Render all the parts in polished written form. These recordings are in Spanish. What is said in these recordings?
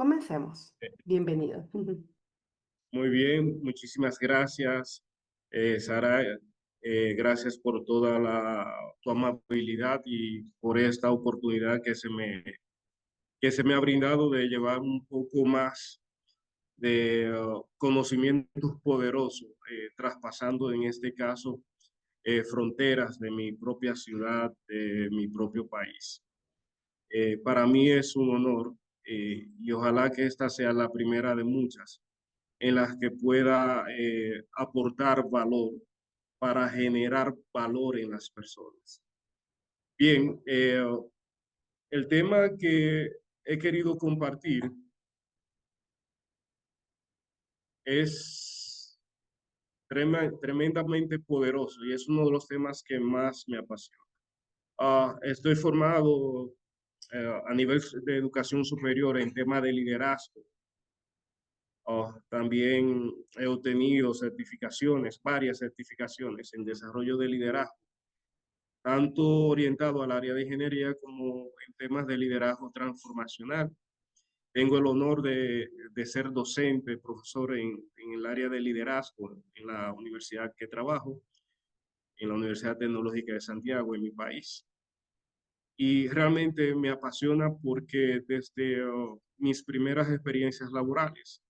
Comencemos. Bienvenido. Muy bien, muchísimas gracias, Sara. Gracias por toda tu amabilidad y por esta oportunidad que se me ha brindado de llevar un poco más de conocimientos poderosos, traspasando en este caso fronteras de mi propia ciudad, de mi propio país. Para mí es un honor y ojalá que esta sea la primera de muchas en las que pueda aportar valor para generar valor en las personas. Bien, el tema que he querido compartir es tremendamente poderoso y es uno de los temas que más me apasiona. Estoy formado a nivel de educación superior en tema de liderazgo. También he obtenido certificaciones, varias certificaciones en desarrollo de liderazgo, tanto orientado al área de ingeniería como en temas de liderazgo transformacional. Tengo el honor de ser docente, profesor en el área de liderazgo en la universidad que trabajo, en la Universidad Tecnológica de Santiago, en mi país. Y realmente me apasiona porque desde mis primeras experiencias laborales,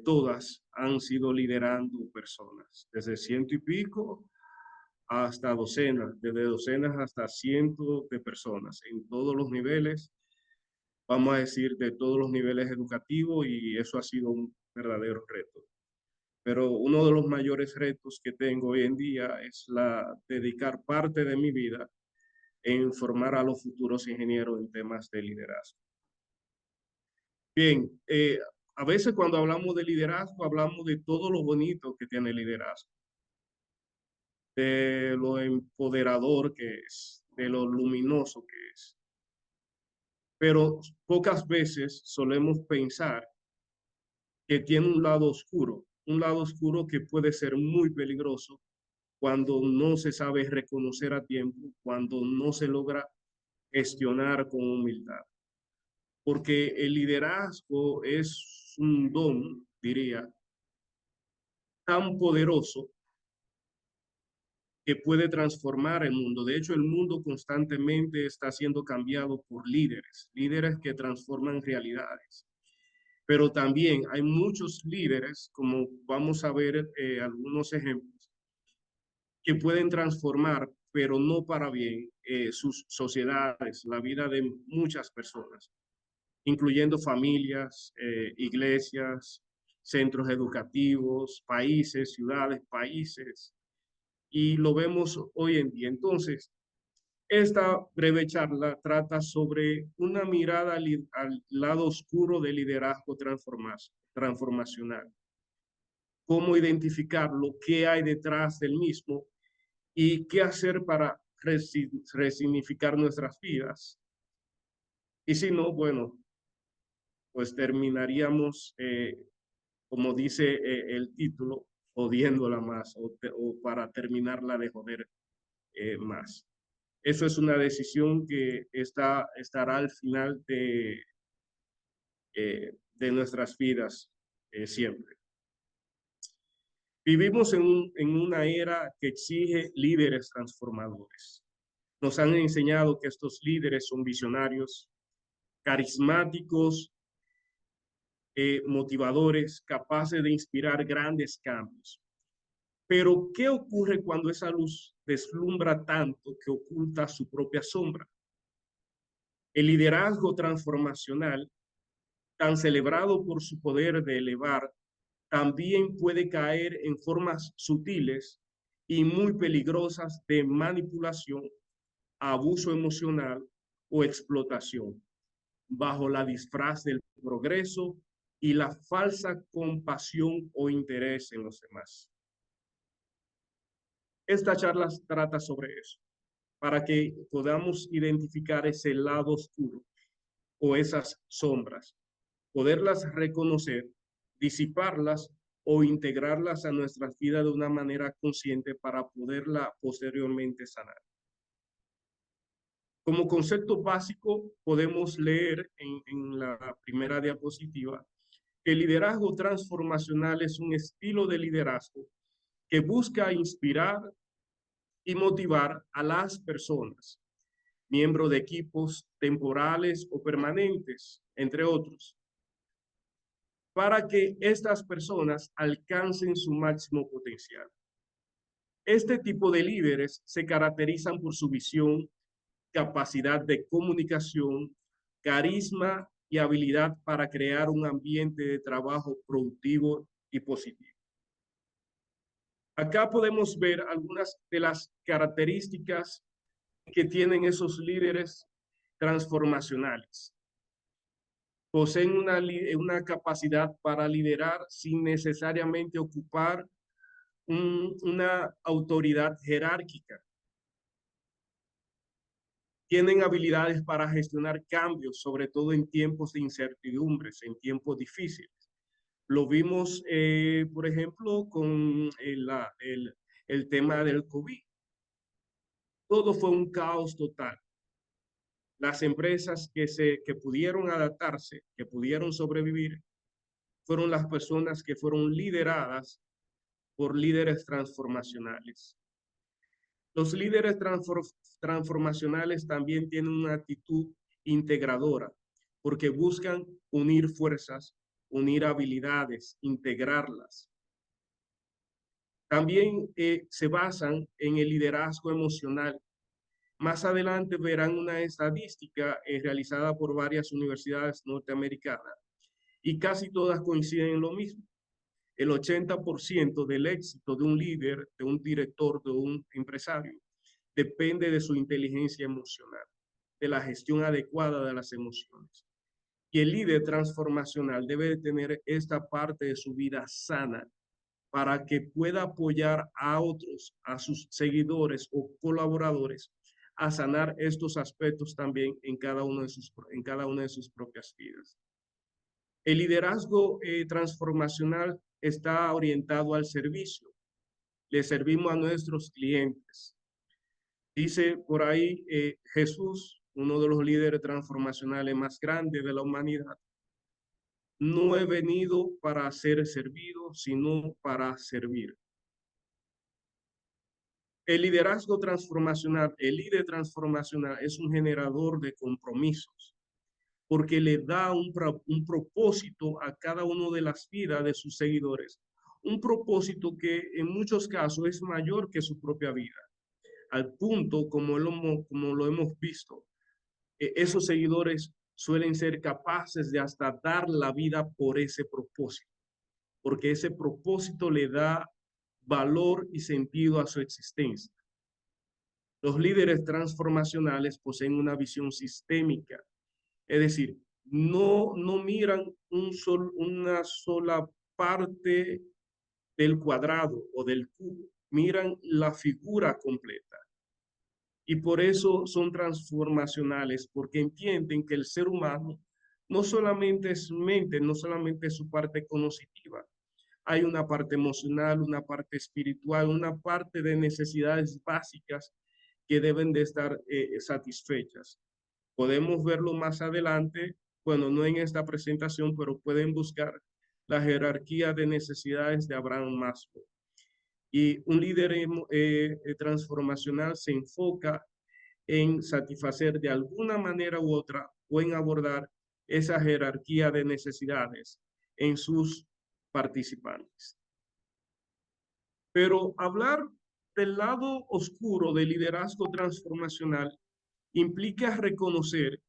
todas han sido liderando personas, desde ciento y pico hasta docenas, desde docenas hasta cientos de personas en todos los niveles, vamos a decir, de todos los niveles educativos, y eso ha sido un verdadero reto. Pero uno de los mayores retos que tengo hoy en día es dedicar parte de mi vida en formar a los futuros ingenieros en temas de liderazgo. Bien, a veces cuando hablamos de liderazgo, hablamos de todo lo bonito que tiene el liderazgo, de lo empoderador que es, de lo luminoso que es. Pero pocas veces solemos pensar que tiene un lado oscuro que puede ser muy peligroso cuando no se sabe reconocer a tiempo, cuando no se logra gestionar con humildad. Porque el liderazgo es un don, diría, tan poderoso que puede transformar el mundo. De hecho, el mundo constantemente está siendo cambiado por líderes, líderes que transforman realidades. Pero también hay muchos líderes, como vamos a ver algunos ejemplos, que pueden transformar, pero no para bien, sus sociedades, la vida de muchas personas, incluyendo familias, iglesias, centros educativos, países, ciudades, países, y lo vemos hoy en día. Entonces, esta breve charla trata sobre una mirada al lado oscuro del liderazgo transformacional, cómo identificarlo, qué hay detrás del mismo y qué hacer para resignificar nuestras vidas. Y si no, bueno, pues terminaríamos, como dice el título, jodiéndola más o para terminarla de joder más. Eso es una decisión que estará al final de nuestras vidas siempre. Vivimos en una era que exige líderes transformadores. Nos han enseñado que estos líderes son visionarios, carismáticos, motivadores, capaces de inspirar grandes cambios. Pero, ¿qué ocurre cuando esa luz deslumbra tanto que oculta su propia sombra? El liderazgo transformacional, tan celebrado por su poder de elevar, también puede caer en formas sutiles y muy peligrosas de manipulación, abuso emocional o explotación, bajo la disfraz del progreso y la falsa compasión o interés en los demás. Esta charla trata sobre eso, para que podamos identificar ese lado oscuro o esas sombras, poderlas reconocer, disiparlas o integrarlas a nuestras vidas de una manera consciente para poderla posteriormente sanar. Como concepto básico, podemos leer en la primera diapositiva que el liderazgo transformacional es un estilo de liderazgo que busca inspirar y motivar a las personas, miembros de equipos temporales o permanentes, entre otros, para que estas personas alcancen su máximo potencial. Este tipo de líderes se caracterizan por su visión, capacidad de comunicación, carisma y habilidad para crear un ambiente de trabajo productivo y positivo. Acá podemos ver algunas de las características que tienen esos líderes transformacionales. Poseen una capacidad para liderar sin necesariamente ocupar una autoridad jerárquica. Tienen habilidades para gestionar cambios, sobre todo en tiempos de incertidumbres, en tiempos difíciles. Lo vimos, por ejemplo, con el tema del COVID. Todo fue un caos total. Las empresas que pudieron adaptarse, que pudieron sobrevivir, fueron las personas que fueron lideradas por líderes transformacionales. Los líderes transformacionales también tienen una actitud integradora, porque buscan unir fuerzas, unir habilidades, integrarlas. También se basan en el liderazgo emocional. Más adelante verán una estadística realizada por varias universidades norteamericanas y casi todas coinciden en lo mismo. El 80% del éxito de un líder, de un director, de un empresario, depende de su inteligencia emocional, de la gestión adecuada de las emociones. Y el líder transformacional debe de tener esta parte de su vida sana para que pueda apoyar a otros, a sus seguidores o colaboradores, a sanar estos aspectos también en cada una de sus propias vidas. El liderazgo transformacional está orientado al servicio. Le servimos a nuestros clientes. Dice por ahí Jesús, uno de los líderes transformacionales más grandes de la humanidad, no he venido para ser servido, sino para servir. El liderazgo transformacional, el líder transformacional es un generador de compromisos, porque le da un propósito a cada uno de las vidas de sus seguidores, un propósito que en muchos casos es mayor que su propia vida, al punto como lo hemos visto, esos seguidores suelen ser capaces de hasta dar la vida por ese propósito, porque ese propósito le da valor y sentido a su existencia. Los líderes transformacionales poseen una visión sistémica, es decir, no miran una sola parte del cuadrado o del cubo, miran la figura completa. Y por eso son transformacionales, porque entienden que el ser humano no solamente es mente, no solamente es su parte cognitiva, hay una parte emocional, una parte espiritual, una parte de necesidades básicas que deben de estar satisfechas. Podemos verlo más adelante, bueno, no en esta presentación, pero pueden buscar la jerarquía de necesidades de Abraham Maslow. Y un líder transformacional se enfoca en satisfacer de alguna manera u otra o en abordar esa jerarquía de necesidades en sus participantes. Pero hablar del lado oscuro del liderazgo transformacional implica reconocer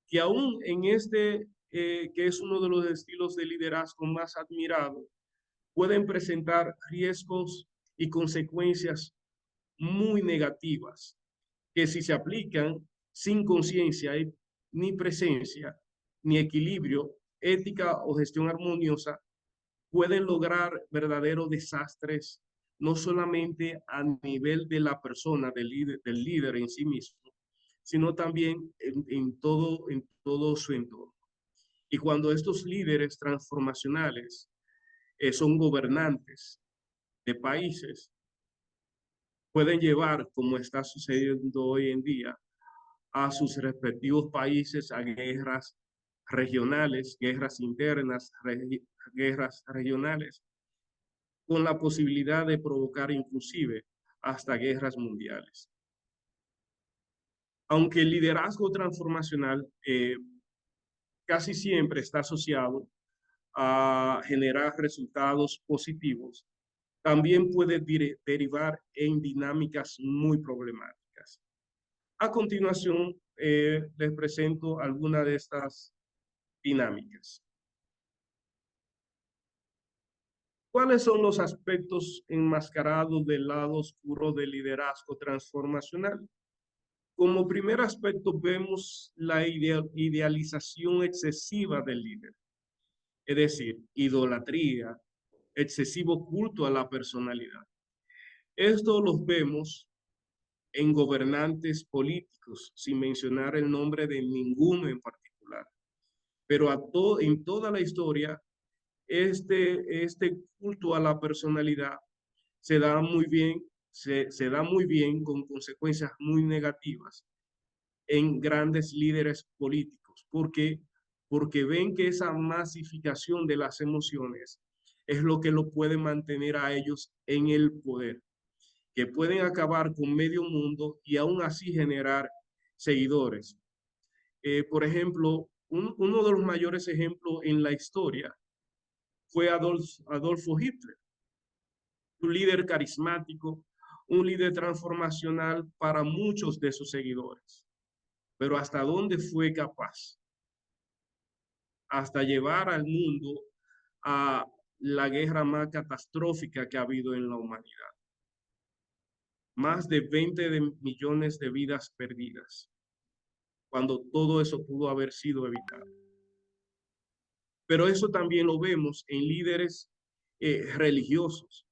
que aún en que es uno de los estilos de liderazgo más admirado, pueden presentar riesgos y consecuencias muy negativas, que si se aplican sin conciencia ni presencia, ni equilibrio, ética o gestión armoniosa, pueden lograr verdaderos desastres, no solamente a nivel de la persona, del líder en sí mismo, sino también en todo su entorno. Y cuando estos líderes transformacionales son gobernantes de países, pueden llevar, como está sucediendo hoy en día, a sus respectivos países a guerras regionales, guerras internas, guerras regionales, con la posibilidad de provocar inclusive hasta guerras mundiales. Aunque el liderazgo transformacional casi siempre está asociado a generar resultados positivos, también puede derivar en dinámicas muy problemáticas. A continuación, les presento algunas de estas dinámicas. ¿Cuáles son los aspectos enmascarados del lado oscuro del liderazgo transformacional? Como primer aspecto vemos la idealización excesiva del líder, es decir, idolatría, excesivo culto a la personalidad. Esto los vemos en gobernantes políticos, sin mencionar el nombre de ninguno en particular. Pero en toda la historia, este culto a la personalidad se da muy bien, se da muy bien con consecuencias muy negativas en grandes líderes políticos. ¿Por qué? Porque ven que esa masificación de las emociones es lo que lo puede mantener a ellos en el poder, que pueden acabar con medio mundo y aún así generar seguidores. Por ejemplo, uno de los mayores ejemplos en la historia fue Adolfo Hitler, un líder carismático, un líder transformacional para muchos de sus seguidores. Pero ¿hasta dónde fue capaz? Hasta llevar al mundo a la guerra más catastrófica que ha habido en la humanidad. Más de 20 millones de vidas perdidas, cuando todo eso pudo haber sido evitado. Pero eso también lo vemos en líderes religiosos,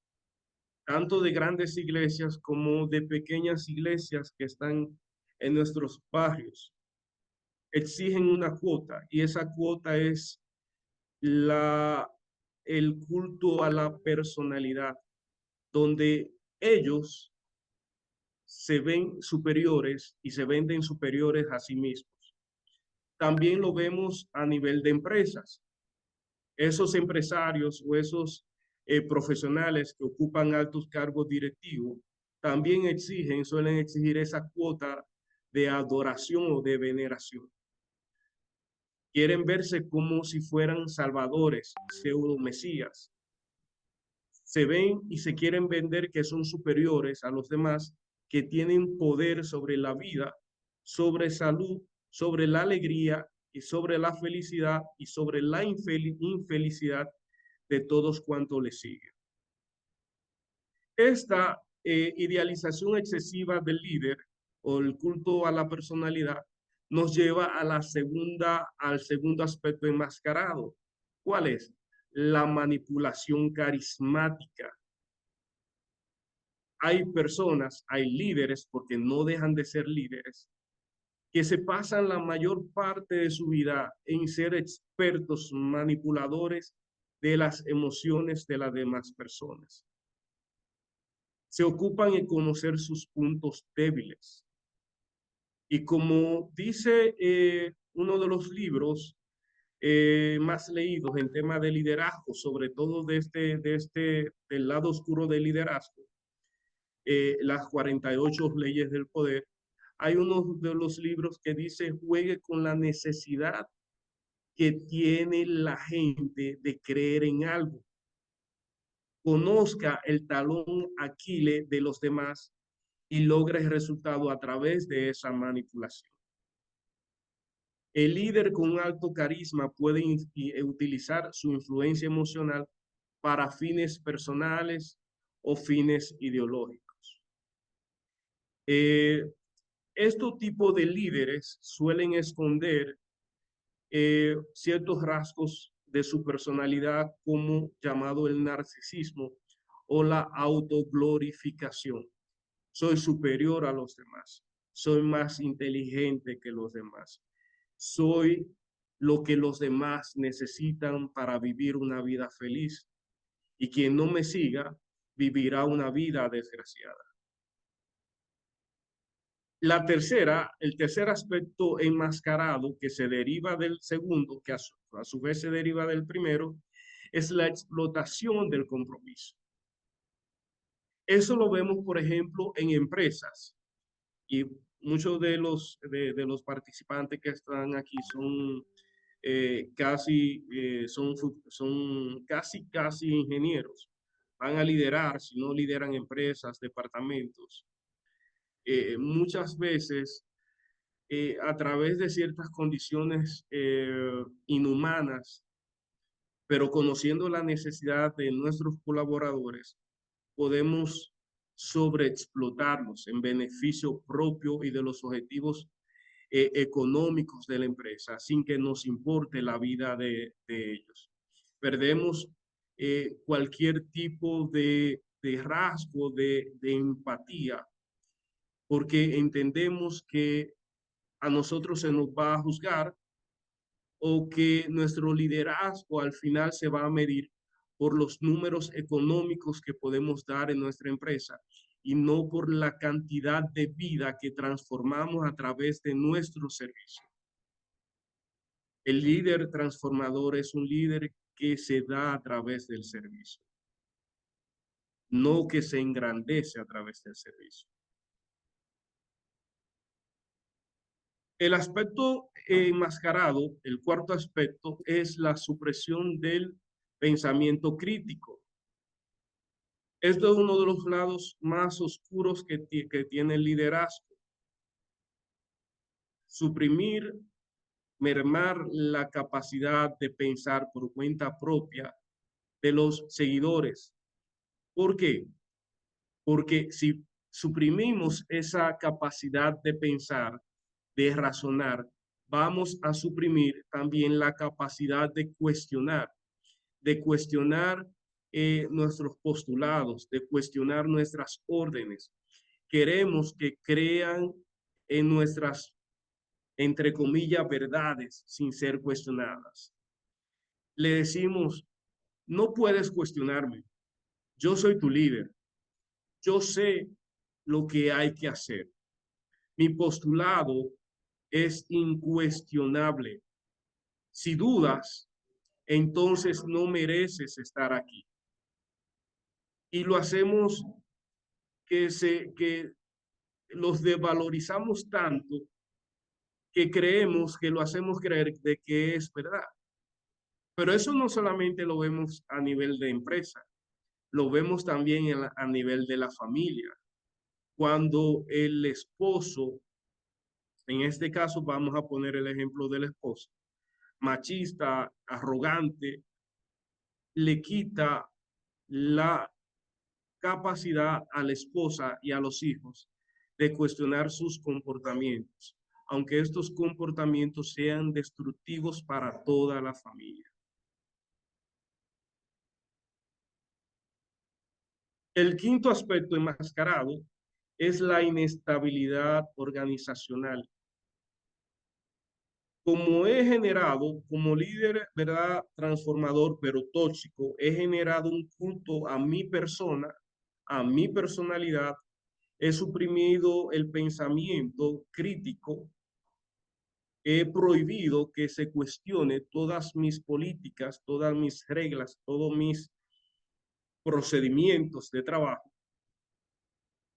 tanto de grandes iglesias como de pequeñas iglesias que están en nuestros barrios. Exigen una cuota y esa cuota es el culto a la personalidad, donde ellos se ven superiores y se venden superiores a sí mismos. También lo vemos a nivel de empresas. Esos empresarios o esos profesionales que ocupan altos cargos directivos también suelen exigir esa cuota de adoración o de veneración. Quieren verse como si fueran salvadores, pseudo mesías. Se ven y se quieren vender que son superiores a los demás, que tienen poder sobre la vida, sobre salud, sobre la alegría y sobre la felicidad y sobre la infelicidad de todos cuantos le siguen. Esta idealización excesiva del líder o el culto a la personalidad nos lleva a al segundo aspecto enmascarado. ¿Cuál es? La manipulación carismática. Hay personas, hay líderes, porque no dejan de ser líderes, que se pasan la mayor parte de su vida en ser expertos manipuladores de las emociones de las demás personas. Se ocupan en conocer sus puntos débiles. Y como dice uno de los libros más leídos en tema de liderazgo, sobre todo del lado oscuro del liderazgo, las 48 leyes del poder, hay uno de los libros que dice: juegue con la necesidad que tiene la gente de creer en algo. Conozca el talón Aquiles de los demás y logre el resultado a través de esa manipulación. El líder con un alto carisma puede utilizar su influencia emocional para fines personales o fines ideológicos. Estos tipos de líderes suelen esconder ciertos rasgos de su personalidad, como llamado el narcisismo o la autoglorificación. Soy superior a los demás, soy más inteligente que los demás, soy lo que los demás necesitan para vivir una vida feliz, y quien no me siga vivirá una vida desgraciada. El tercer aspecto enmascarado que se deriva del segundo, que a su vez se deriva del primero, es la explotación del compromiso. Eso lo vemos, por ejemplo, en empresas. Y muchos de los participantes que están aquí son son casi ingenieros. Van a liderar, si no lideran empresas, departamentos. Muchas veces, a través de ciertas condiciones inhumanas, pero conociendo la necesidad de nuestros colaboradores, podemos sobreexplotarlos en beneficio propio y de los objetivos económicos de la empresa, sin que nos importe la vida de ellos. Perdemos cualquier tipo de rasgo de empatía, porque entendemos que a nosotros se nos va a juzgar o que nuestro liderazgo al final se va a medir por los números económicos que podemos dar en nuestra empresa y no por la cantidad de vida que transformamos a través de nuestro servicio. El líder transformador es un líder que se da a través del servicio, no que se engrandece a través del servicio. El aspecto enmascarado, el cuarto aspecto, es la supresión del pensamiento crítico. Esto es uno de los lados más oscuros que tiene el liderazgo. Suprimir, mermar la capacidad de pensar por cuenta propia de los seguidores. ¿Por qué? Porque si suprimimos esa capacidad de pensar, de razonar, vamos a suprimir también la capacidad de cuestionar nuestros postulados, de cuestionar nuestras órdenes. Queremos que crean en nuestras, entre comillas, verdades sin ser cuestionadas. Le decimos, no puedes cuestionarme, yo soy tu líder, yo sé lo que hay que hacer. Mi postulado es incuestionable. Si dudas, entonces no mereces estar aquí. Y lo hacemos que los devalorizamos tanto que creemos que lo hacemos creer de que es verdad. Pero eso no solamente lo vemos a nivel de empresa, lo vemos también a nivel de la familia. Cuando el esposo, en este caso vamos a poner el ejemplo del esposo, machista, arrogante, le quita la capacidad a la esposa y a los hijos de cuestionar sus comportamientos, aunque estos comportamientos sean destructivos para toda la familia. El quinto aspecto enmascarado es la inestabilidad organizacional. Como he generado, como líder, ¿verdad? Transformador, pero tóxico, he generado un culto a mi persona, a mi personalidad, he suprimido el pensamiento crítico, he prohibido que se cuestione todas mis políticas, todas mis reglas, todos mis procedimientos de trabajo.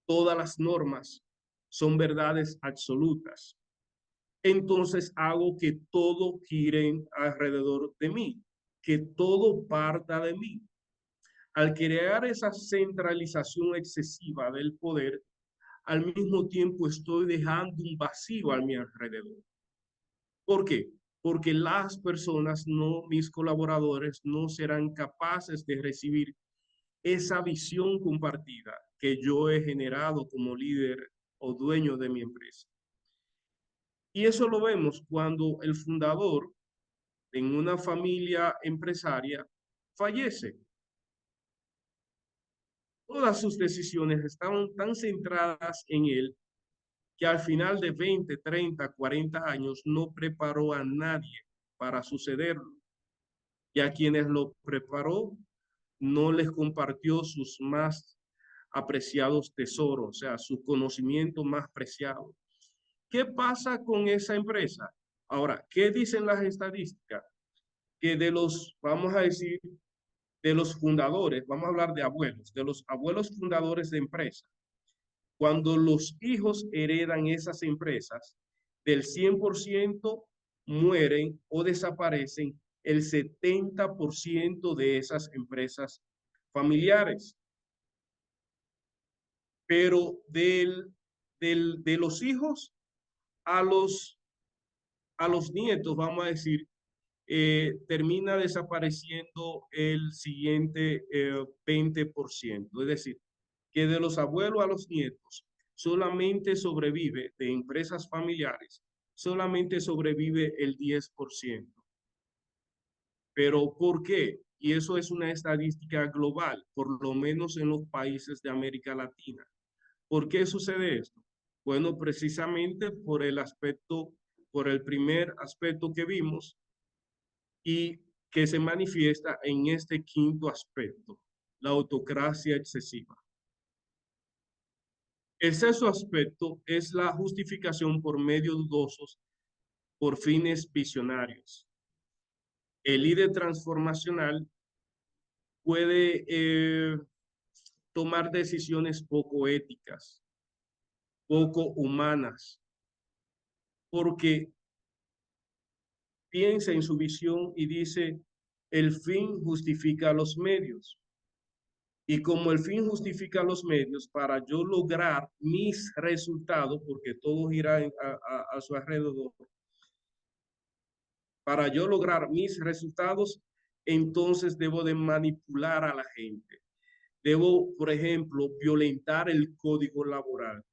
Todas las normas son verdades absolutas. Entonces hago que todo gire alrededor de mí, que todo parta de mí. Al crear esa centralización excesiva del poder, al mismo tiempo estoy dejando un vacío a mi alrededor. ¿Por qué? Porque las personas, no mis colaboradores, no serán capaces de recibir esa visión compartida que yo he generado como líder o dueño de mi empresa. Y eso lo vemos cuando el fundador en una familia empresaria fallece. Todas sus decisiones estaban tan centradas en él que al final de 20, 30, 40 años no preparó a nadie para sucederlo. Y a quienes lo preparó no les compartió sus más apreciados tesoros, o sea, su conocimiento más preciado. ¿Qué pasa con esa empresa? Ahora, ¿qué dicen las estadísticas? Que de los, vamos a decir, de los fundadores, vamos a hablar de los abuelos fundadores de empresas, cuando los hijos heredan esas empresas, del 100% mueren o desaparecen el 70% de esas empresas familiares. Pero de los hijos a los nietos, vamos a decir, termina desapareciendo el siguiente 20%. Es decir, que de los abuelos a los nietos solamente sobrevive de empresas familiares, solamente sobrevive el 10%. Pero ¿por qué? Y eso es una estadística global, por lo menos en los países de América Latina. ¿Por qué sucede esto? Bueno, precisamente por el aspecto, por el primer aspecto que vimos y que se manifiesta en este quinto aspecto, la autocracia excesiva. El sexto aspecto es la justificación por medios dudosos por fines visionarios. El líder transformacional puede tomar decisiones poco éticas, poco humanas, porque piensa en su visión y dice, el fin justifica los medios. Y como el fin justifica los medios, para yo lograr mis resultados, porque todo gira a su alrededor, para yo lograr mis resultados, entonces debo de manipular a la gente. Debo, por ejemplo, violentar el código laboral.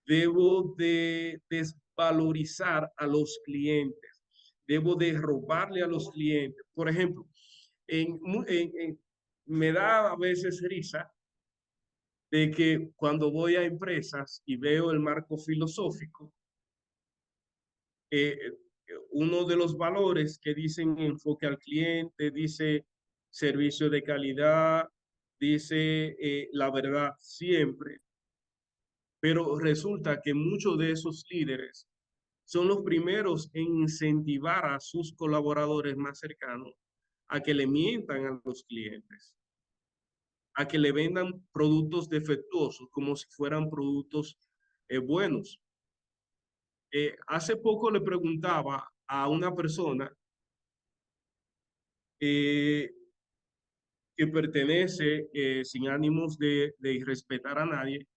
Debo de desvalorizar a los clientes. Debo de robarle a los clientes. Por ejemplo, me da a veces risa de que cuando voy a empresas y veo el marco filosófico, eh, uno de los valores que dicen enfoque al cliente, dice servicio de calidad, dice la verdad siempre, pero resulta que muchos de esos líderes son los primeros en incentivar a sus colaboradores más cercanos a que le mientan a los clientes, a que le vendan productos defectuosos como si fueran productos buenos. Hace poco le preguntaba a una persona eh, que pertenece, sin ánimos de irrespetar a nadie,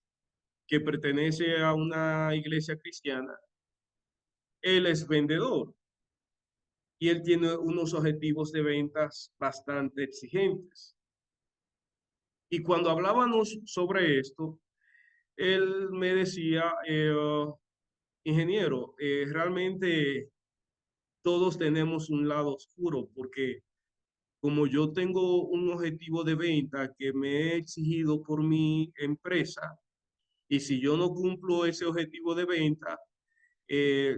que pertenece a una iglesia cristiana. Él es vendedor y él tiene unos objetivos de ventas bastante exigentes. Y cuando hablábamos sobre esto, él me decía, ingeniero, realmente todos tenemos un lado oscuro porque como yo tengo un objetivo de venta que me he exigido por mi empresa, y si yo no cumplo ese objetivo de venta, eh,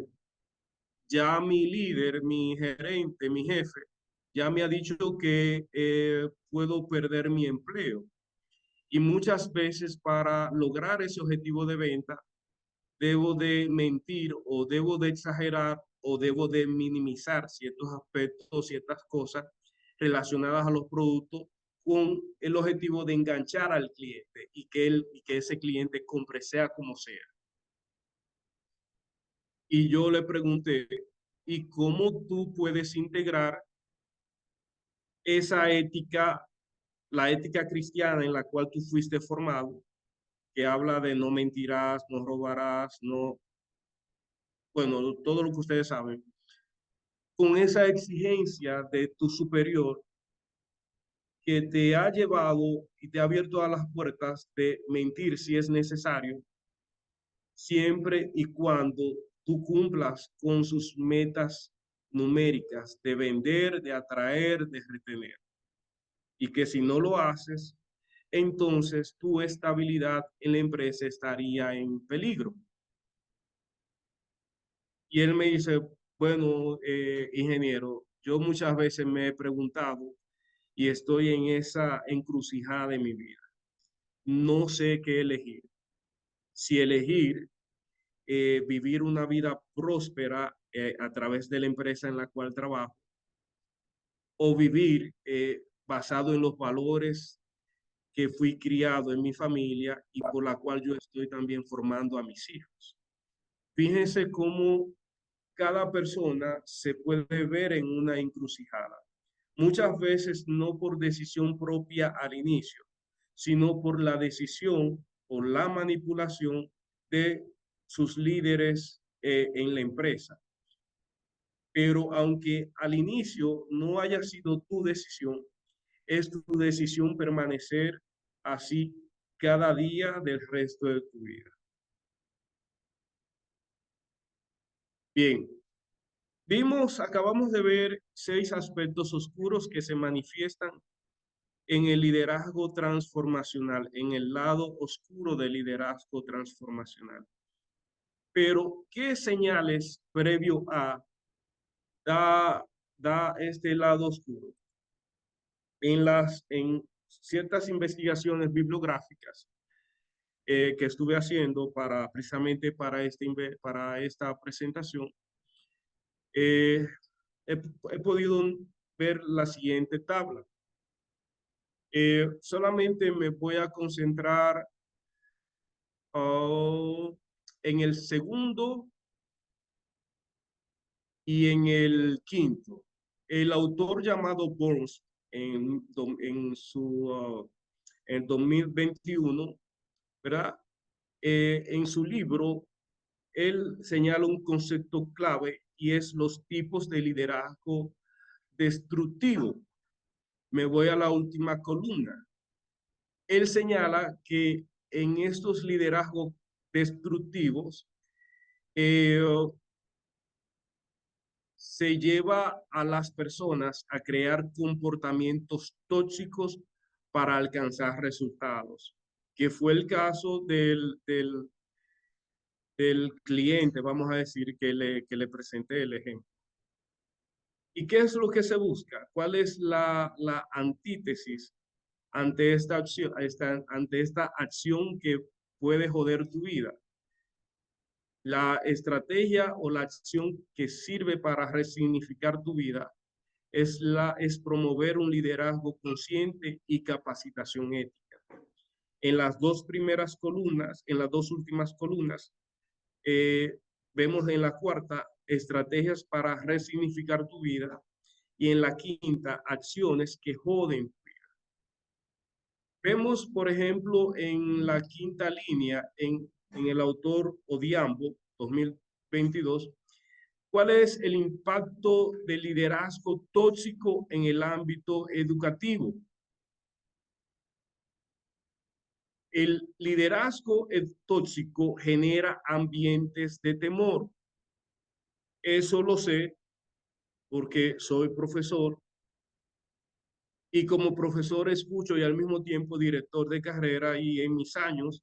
ya mi líder, mi gerente, mi jefe, ya me ha dicho que puedo perder mi empleo. Y muchas veces para lograr ese objetivo de venta, debo de mentir o debo de exagerar o debo de minimizar ciertos aspectos, ciertas cosas relacionadas a los productos con el objetivo de enganchar al cliente y que ese cliente compre sea como sea. Y yo le pregunté, ¿y cómo tú puedes integrar esa ética, la ética cristiana en la cual tú fuiste formado, que habla de no mentirás, no robarás, no, bueno, todo lo que ustedes saben, con esa exigencia de tu superior que te ha llevado y te ha abierto a las puertas de mentir si es necesario, siempre y cuando tú cumplas con sus metas numéricas de vender, de atraer, de retener? Y que si no lo haces, entonces tu estabilidad en la empresa estaría en peligro. Y él me dice, bueno, ingeniero, yo muchas veces me he preguntado y estoy en esa encrucijada de mi vida. No sé qué elegir. Si elegir vivir una vida próspera a través de la empresa en la cual trabajo, o vivir basado en los valores que fui criado en mi familia y por la cual yo estoy también formando a mis hijos. Fíjense cómo cada persona se puede ver en una encrucijada. Muchas veces no por decisión propia al inicio, sino por la decisión o la manipulación de sus líderes en la empresa. Pero aunque al inicio no haya sido tu decisión, es tu decisión permanecer así cada día del resto de tu vida. Bien, acabamos de ver 6 aspectos oscuros que se manifiestan en el liderazgo transformacional, en el lado oscuro del liderazgo transformacional. Pero, ¿qué señales previo a da este lado oscuro? En ciertas investigaciones bibliográficas que estuve haciendo precisamente para esta presentación, he, he podido ver la siguiente tabla. Solamente me voy a concentrar en el segundo y en el quinto. El autor llamado Burns en 2021, ¿verdad? En su libro, él señala un concepto clave y es los tipos de liderazgo destructivo. Me voy a la última columna. Él señala que en estos liderazgos destructivos eh, se lleva a las personas a crear comportamientos tóxicos para alcanzar resultados, que fue el caso del cliente, vamos a decir, que le presenté el ejemplo. ¿Y qué es lo que se busca? ¿Cuál es la antítesis ante ante esta acción que puede joder tu vida? La estrategia o la acción que sirve para resignificar tu vida es promover un liderazgo consciente y capacitación ética. En las dos primeras columnas, en las dos últimas columnas, vemos en la cuarta estrategias para resignificar tu vida y en la quinta acciones que joden tu vida. Vemos, por ejemplo, en la quinta línea, en el autor Odiambo, 2022, ¿cuál es el impacto del liderazgo tóxico en el ámbito educativo? El liderazgo tóxico genera ambientes de temor. Eso lo sé porque soy profesor y como profesor escucho y al mismo tiempo director de carrera y en mis años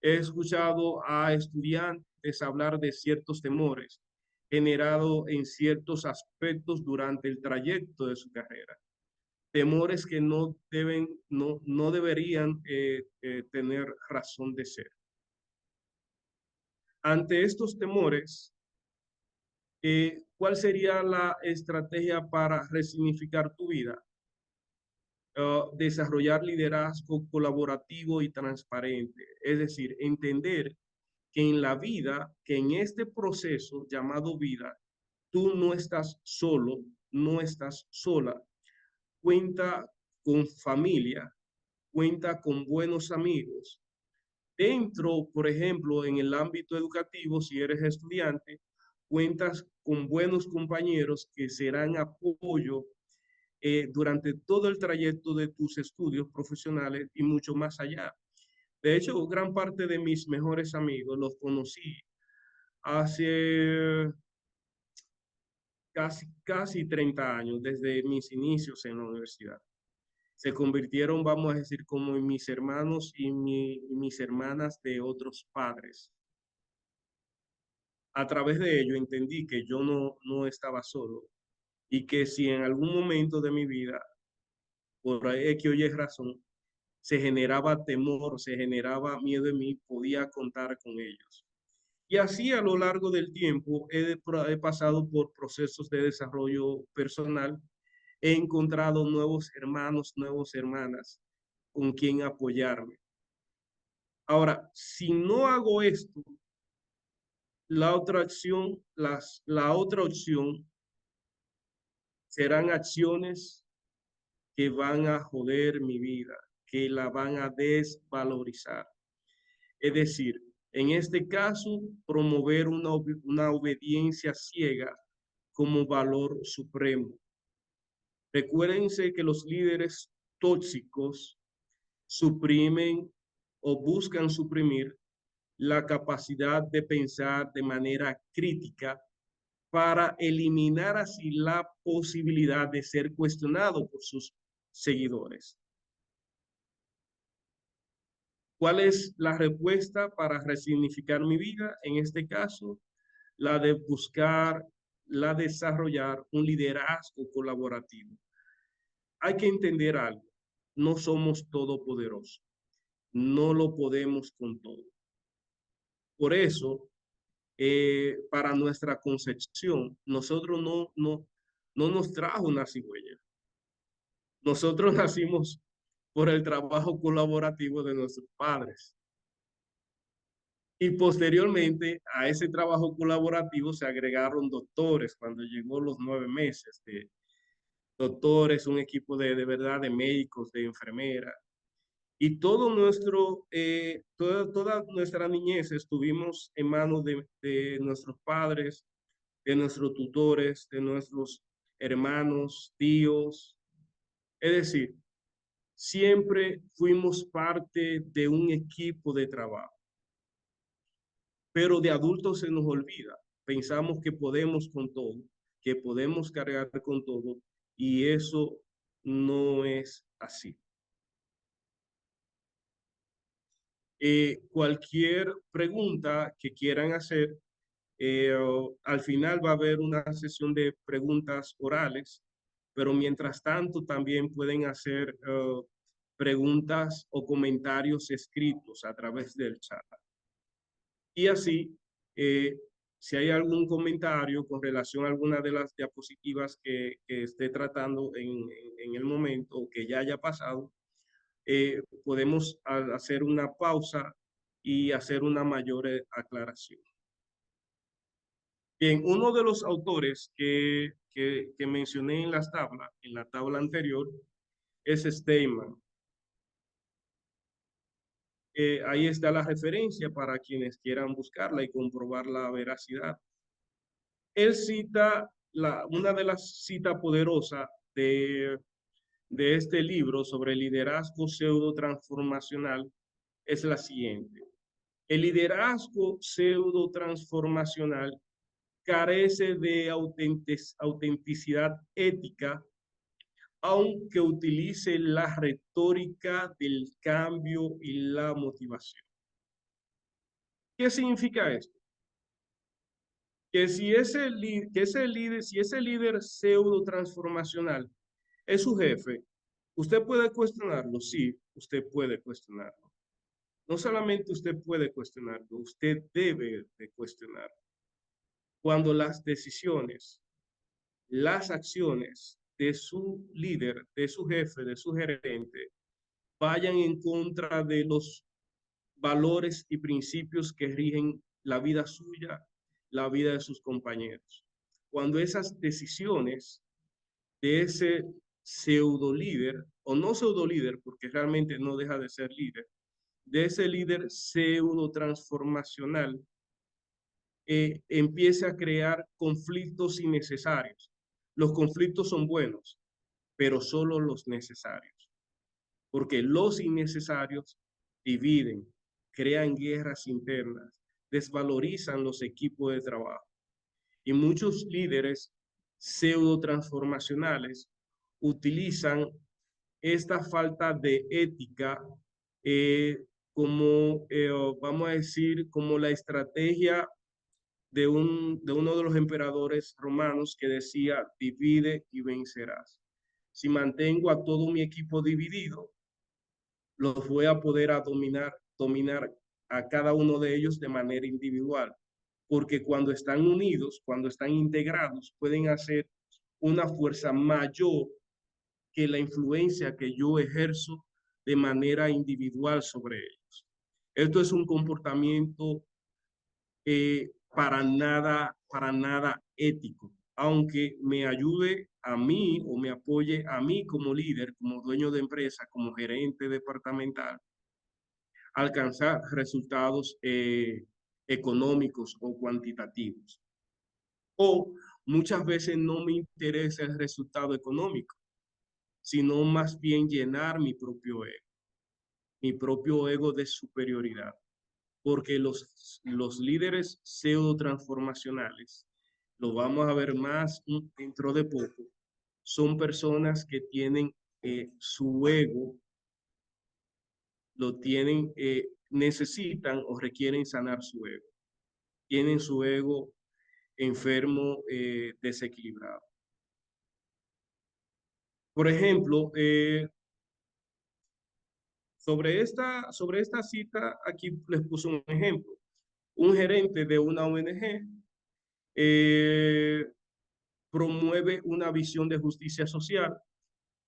he escuchado a estudiantes hablar de ciertos temores generados en ciertos aspectos durante el trayecto de su carrera. Temores que no deberían tener razón de ser. Ante estos temores, ¿cuál sería la estrategia para resignificar tu vida? Desarrollar liderazgo colaborativo y transparente. Es decir, entender que en la vida, que en este proceso llamado vida, tú no estás solo, no estás sola. Cuenta con familia, cuenta con buenos amigos. Dentro, por ejemplo, en el ámbito educativo, si eres estudiante, cuentas con buenos compañeros que serán apoyo durante todo el trayecto de tus estudios profesionales y mucho más allá. De hecho, gran parte de mis mejores amigos los conocí hace casi 30 años, desde mis inicios en la universidad. Se convirtieron, vamos a decir, como en mis hermanos y mis hermanas de otros padres. A través de ello entendí que yo no estaba solo y que si en algún momento de mi vida, por X o Y razón, se generaba temor, se generaba miedo en mí, podía contar con ellos. Y así a lo largo del tiempo he pasado por procesos de desarrollo personal, he encontrado nuevos hermanos, nuevas hermanas con quien apoyarme. Ahora, si no hago esto, la otra opción serán acciones que van a joder mi vida, que la van a desvalorizar. Es decir, en este caso, promover una obediencia ciega como valor supremo. Recuérdense que los líderes tóxicos suprimen o buscan suprimir la capacidad de pensar de manera crítica para eliminar así la posibilidad de ser cuestionado por sus seguidores. ¿Cuál es la respuesta para resignificar mi vida? En este caso, la de buscar, la de desarrollar un liderazgo colaborativo. Hay que entender algo, no somos todopoderosos, no lo podemos con todo. Por eso, para nuestra concepción, nosotros no nos trajo una cigüeña. Nosotros nacimos por el trabajo colaborativo de nuestros padres. Y posteriormente a ese trabajo colaborativo se agregaron doctores cuando llegó los 9 meses de doctores, un equipo de verdad de médicos, de enfermeras. Y toda nuestra niñez estuvimos en manos de nuestros padres, de nuestros tutores, de nuestros hermanos, tíos. Es decir, siempre fuimos parte de un equipo de trabajo. Pero de adultos se nos olvida. Pensamos que podemos con todo, que podemos cargar con todo, y eso no es así. Cualquier pregunta que quieran hacer, al final va a haber una sesión de preguntas orales, pero mientras tanto también pueden hacer preguntas o comentarios escritos a través del chat. Y así, si hay algún comentario con relación a alguna de las diapositivas que esté tratando en el momento o que ya haya pasado, podemos hacer una pausa y hacer una mayor aclaración. Bien, uno de los autores que mencioné en la tabla anterior, es Steinman. Ahí está la referencia para quienes quieran buscarla y comprobar la veracidad. Él cita, una de las citas poderosas de este libro sobre liderazgo pseudo transformacional es la siguiente. El liderazgo pseudo transformacional carece de autenticidad ética, aunque utilice la retórica del cambio y la motivación. ¿Qué significa esto? Que si ese líder pseudo transformacional es su jefe, ¿usted puede cuestionarlo? Sí, usted puede cuestionarlo. No solamente usted puede cuestionarlo, usted debe de cuestionarlo. Cuando las decisiones, las acciones de su líder, de su jefe, de su gerente, vayan en contra de los valores y principios que rigen la vida suya, la vida de sus compañeros. Cuando esas decisiones de ese pseudo líder, o no pseudo líder, porque realmente no deja de ser líder, de ese líder pseudo transformacional, empiece a crear conflictos innecesarios. Los conflictos son buenos, pero solo los necesarios, porque los innecesarios dividen, crean guerras internas, desvalorizan los equipos de trabajo. Y muchos líderes pseudo transformacionales utilizan esta falta de ética como, vamos a decir, como la estrategia de uno de los emperadores romanos que decía, divide y vencerás. Si mantengo a todo mi equipo dividido, los voy a poder dominar a cada uno de ellos de manera individual. porque cuando están unidos, cuando están integrados, pueden hacer una fuerza mayor que la influencia que yo ejerzo de manera individual sobre ellos. Esto es un comportamiento para nada ético, aunque me ayude a mí o me apoye a mí como líder, como dueño de empresa, como gerente departamental, a alcanzar resultados económicos o cuantitativos. O muchas veces no me interesa el resultado económico, sino más bien llenar mi propio ego de superioridad. Porque los líderes pseudo transformacionales, lo vamos a ver más dentro de poco, son personas que tienen su ego, lo tienen, necesitan o requieren sanar su ego. Tienen su ego enfermo, desequilibrado. Por ejemplo, sobre esta cita, aquí les puse un ejemplo. Un gerente de una ONG eh, promueve una visión de justicia social,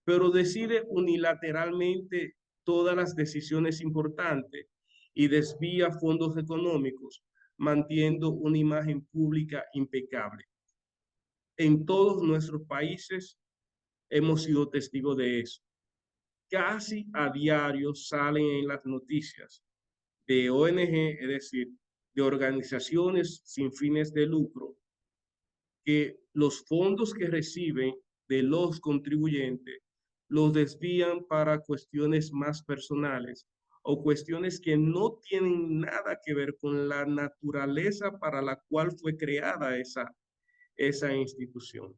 pero decide unilateralmente todas las decisiones importantes y desvía fondos económicos, manteniendo una imagen pública impecable. En todos nuestros países hemos sido testigos de eso. Casi a diario salen en las noticias de ONG, es decir, de organizaciones sin fines de lucro, que los fondos que reciben de los contribuyentes los desvían para cuestiones más personales o cuestiones que no tienen nada que ver con la naturaleza para la cual fue creada esa institución.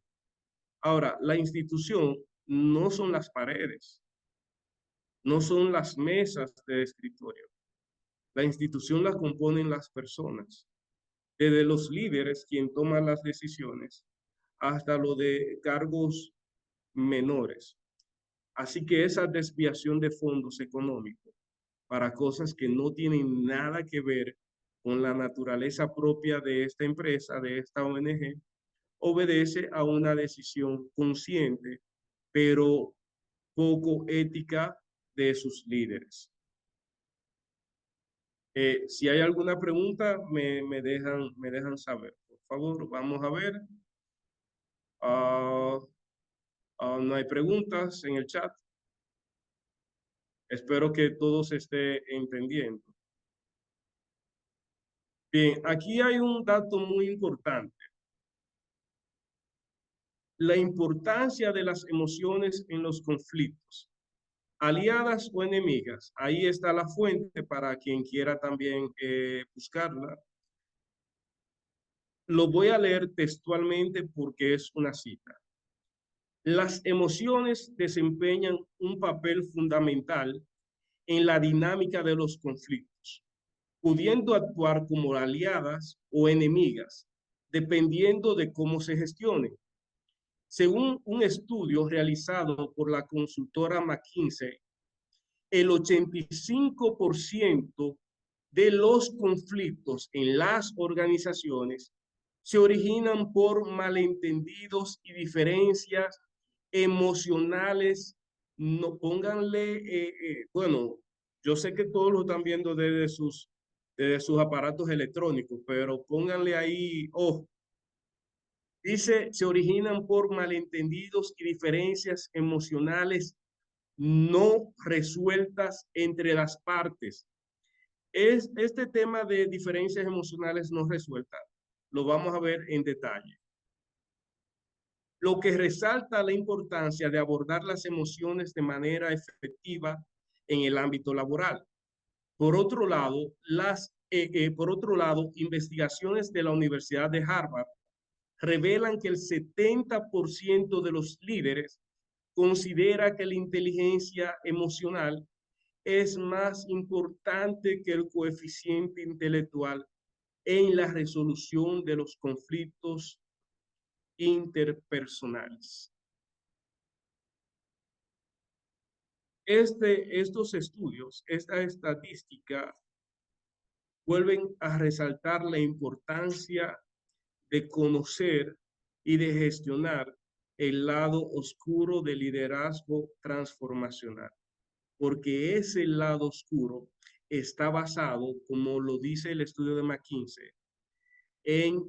Ahora, la institución no son las paredes, no son las mesas de escritorio. La institución la componen las personas, desde los líderes, quien toma las decisiones, hasta lo de cargos menores. Así que esa desviación de fondos económicos para cosas que no tienen nada que ver con la naturaleza propia de esta empresa, de esta ONG, obedece a una decisión consciente, pero poco ética de sus líderes. Si hay alguna pregunta, me dejan saber. Por favor, vamos a ver. Uh, no hay preguntas en el chat. Espero que todos estén entendiendo. Bien, aquí hay un dato muy importante. La importancia de las emociones en los conflictos, aliadas o enemigas. Ahí está la fuente para quien quiera también buscarla. Lo voy a leer textualmente porque es una cita. Las emociones desempeñan un papel fundamental en la dinámica de los conflictos, pudiendo actuar como aliadas o enemigas, dependiendo de cómo se gestionen. Según un estudio realizado por la consultora McKinsey, el 85% de los conflictos en las organizaciones se originan por malentendidos y diferencias emocionales. No pónganle, bueno, yo sé que todos lo están viendo desde sus aparatos electrónicos, pero pónganle ahí, dice, se originan por malentendidos y diferencias emocionales no resueltas entre las partes. Este tema de diferencias emocionales no resueltas lo vamos a ver en detalle. Lo que resalta la importancia de abordar las emociones de manera efectiva en el ámbito laboral. Por otro lado, investigaciones de la Universidad de Harvard revelan que el 70% de los líderes considera que la inteligencia emocional es más importante que el coeficiente intelectual en la resolución de los conflictos interpersonales. Estos estudios, esta estadística vuelven a resaltar la importancia de conocer y de gestionar el lado oscuro del liderazgo transformacional, porque ese lado oscuro está basado, como lo dice el estudio de McKinsey, en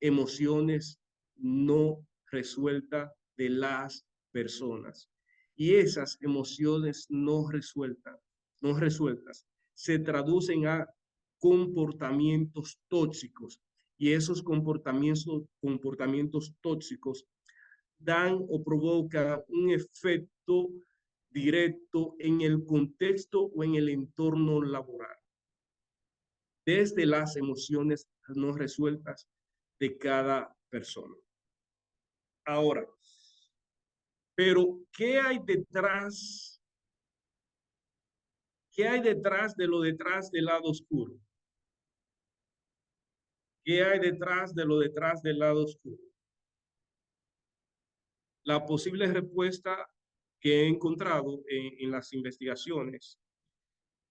emociones no resueltas de las personas. Y esas emociones no resueltas, se traducen a comportamientos tóxicos. Y esos comportamientos tóxicos dan o provocan un efecto directo en el contexto o en el entorno laboral, desde las emociones no resueltas de cada persona. Ahora, pero ¿qué hay detrás? ¿Qué hay detrás de lo detrás del lado oscuro? ¿Qué hay detrás de lo detrás del lado oscuro? La posible respuesta que he encontrado en las investigaciones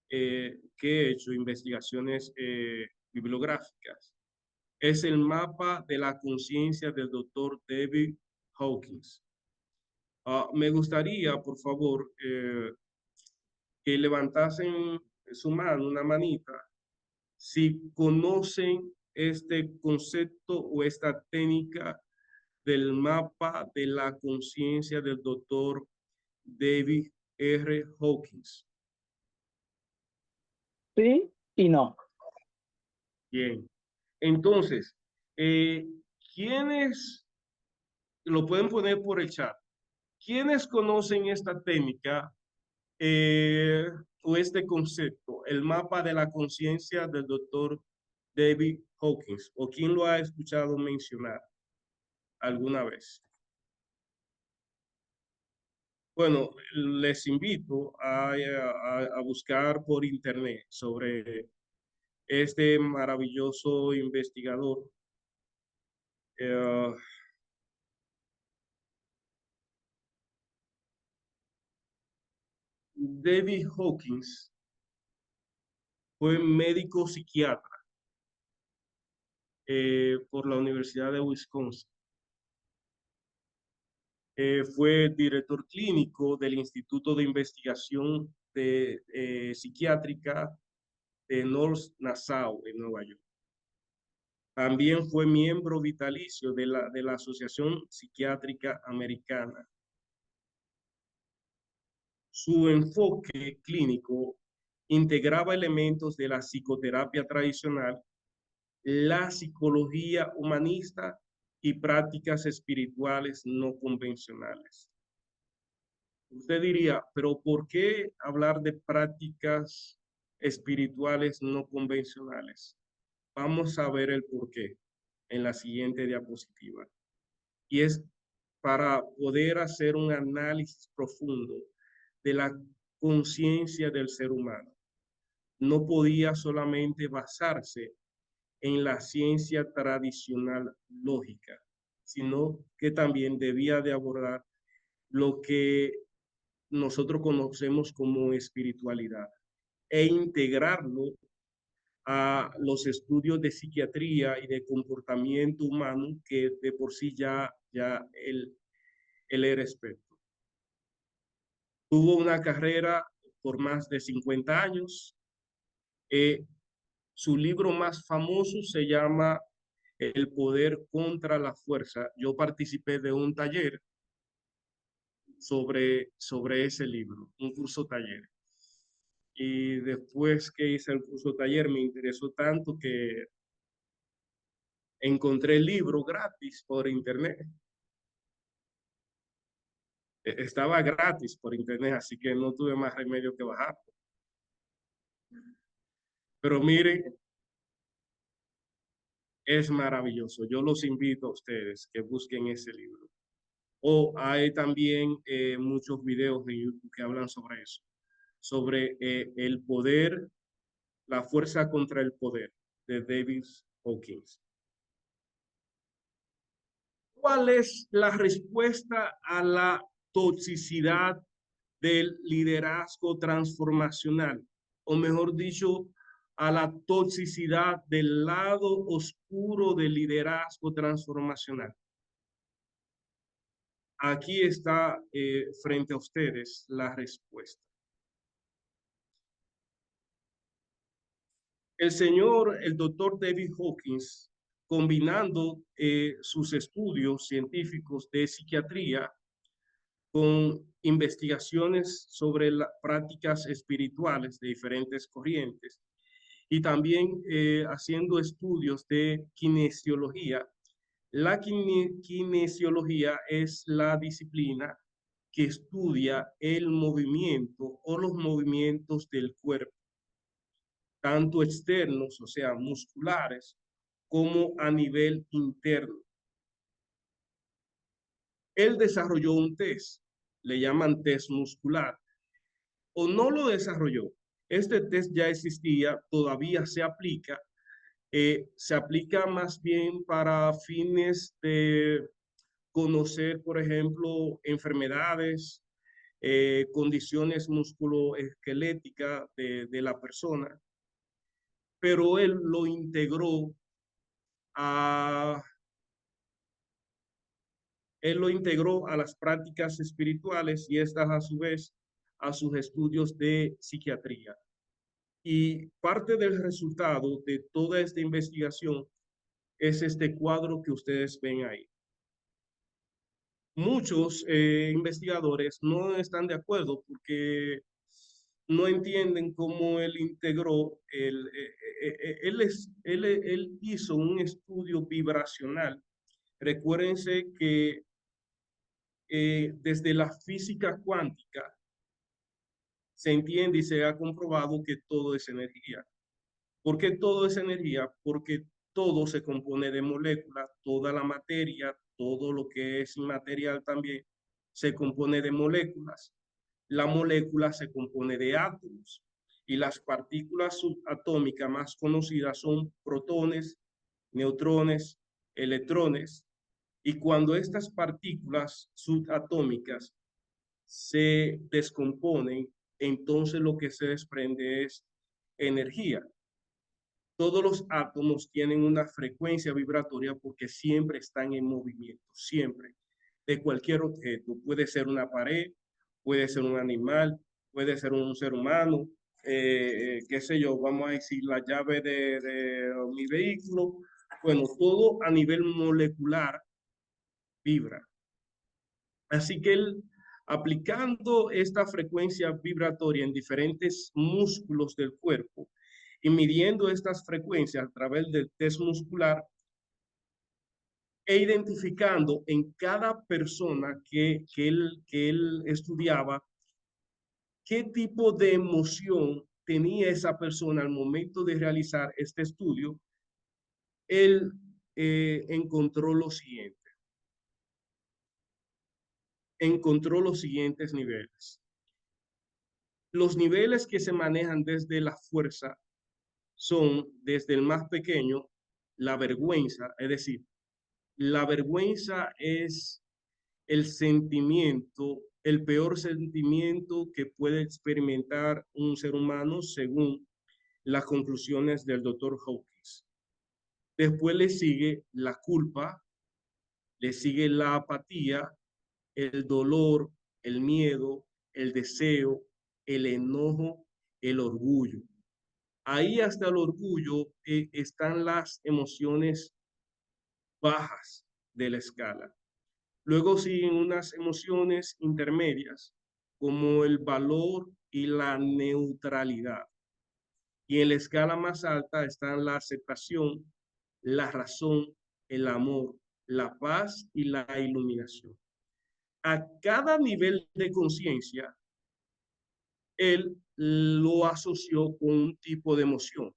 que he hecho, investigaciones bibliográficas, es el mapa de la conciencia del doctor David Hawkins. Me gustaría, por favor, que levantasen su mano, una manita, si conocen este concepto o esta técnica del mapa de la conciencia del doctor David R. Hawkins. Sí y no. Bien. Entonces, ¿quiénes lo pueden poner por el chat? ¿Quiénes conocen esta técnica o este concepto, el mapa de la conciencia del doctor David Hawkins? ¿O quién lo ha escuchado mencionar alguna vez? Bueno, les invito a buscar por internet sobre este maravilloso investigador. David Hawkins fue médico psiquiatra por la Universidad de Wisconsin. Fue director clínico del Instituto de Investigación Psiquiátrica de North Nassau, en Nueva York. También fue miembro vitalicio de la Asociación Psiquiátrica Americana. Su enfoque clínico integraba elementos de la psicoterapia tradicional, la psicología humanista y prácticas espirituales no convencionales. Usted diría, pero ¿por qué hablar de prácticas espirituales no convencionales? Vamos a ver el por qué en la siguiente diapositiva. Y es para poder hacer un análisis profundo de la conciencia del ser humano. No podía solamente basarse en la ciencia tradicional lógica, sino que también debía de abordar lo que nosotros conocemos como espiritualidad e integrarlo a los estudios de psiquiatría y de comportamiento humano que de por sí ya él era experto. Tuvo una carrera por más de 50 años. Su libro más famoso se llama El poder contra la fuerza. Yo participé de un taller sobre ese libro, un curso taller. Y después que hice el curso taller me interesó tanto que encontré el libro gratis por internet. Estaba gratis por internet, así que no tuve más remedio que bajarlo. Pero miren, es maravilloso. Yo los invito a ustedes que busquen ese libro. O hay también muchos videos de YouTube que hablan sobre eso, sobre el poder, la fuerza contra el poder de David Hawkins. ¿Cuál es la respuesta a la toxicidad del liderazgo transformacional? O mejor dicho, a la toxicidad del lado oscuro del liderazgo transformacional. Aquí está frente a ustedes la respuesta. El doctor David Hawkins, combinando sus estudios científicos de psiquiatría con investigaciones sobre las prácticas espirituales de diferentes corrientes y también haciendo estudios de kinesiología. La kinesiología es la disciplina que estudia el movimiento o los movimientos del cuerpo, tanto externos, o sea, musculares, como a nivel interno. Él desarrolló un test, le llaman test muscular, o no lo desarrolló. Este test ya existía, todavía se aplica más bien para fines de conocer, por ejemplo, enfermedades, condiciones musculoesqueléticas de la persona, pero él lo integró a las prácticas espirituales y estas a su vez a sus estudios de psiquiatría. Y parte del resultado de toda esta investigación es este cuadro que ustedes ven ahí. Muchos investigadores no están de acuerdo porque no entienden cómo él integró, él hizo un estudio vibracional. Recuérdense que desde la física cuántica se entiende y se ha comprobado que todo es energía. ¿Por qué todo es energía? Porque todo se compone de moléculas, toda la materia, todo lo que es inmaterial también se compone de moléculas. La molécula se compone de átomos y las partículas subatómicas más conocidas son protones, neutrones, electrones. Y cuando estas partículas subatómicas se descomponen, entonces lo que se desprende es energía. Todos los átomos tienen una frecuencia vibratoria porque siempre están en movimiento, siempre, de cualquier objeto. Puede ser una pared, puede ser un animal, puede ser un ser humano, qué sé yo, vamos a decir la llave de mi vehículo. Bueno, todo a nivel molecular vibra. Así que él, aplicando esta frecuencia vibratoria en diferentes músculos del cuerpo y midiendo estas frecuencias a través del test muscular e identificando en cada persona que él estudiaba qué tipo de emoción tenía esa persona al momento de realizar este estudio, él encontró lo siguiente. Encontró los siguientes niveles. Los niveles que se manejan desde la fuerza son desde el más pequeño, la vergüenza, es decir, la vergüenza es el sentimiento, el peor sentimiento que puede experimentar un ser humano según las conclusiones del doctor Hawkins. Después le sigue la culpa, le sigue la apatía, el dolor, el miedo, el deseo, el enojo, el orgullo. Ahí hasta el orgullo están las emociones bajas de la escala. Luego siguen unas emociones intermedias como el valor y la neutralidad. Y en la escala más alta están la aceptación, la razón, el amor, la paz y la iluminación. A cada nivel de conciencia, él lo asoció con un tipo de emoción.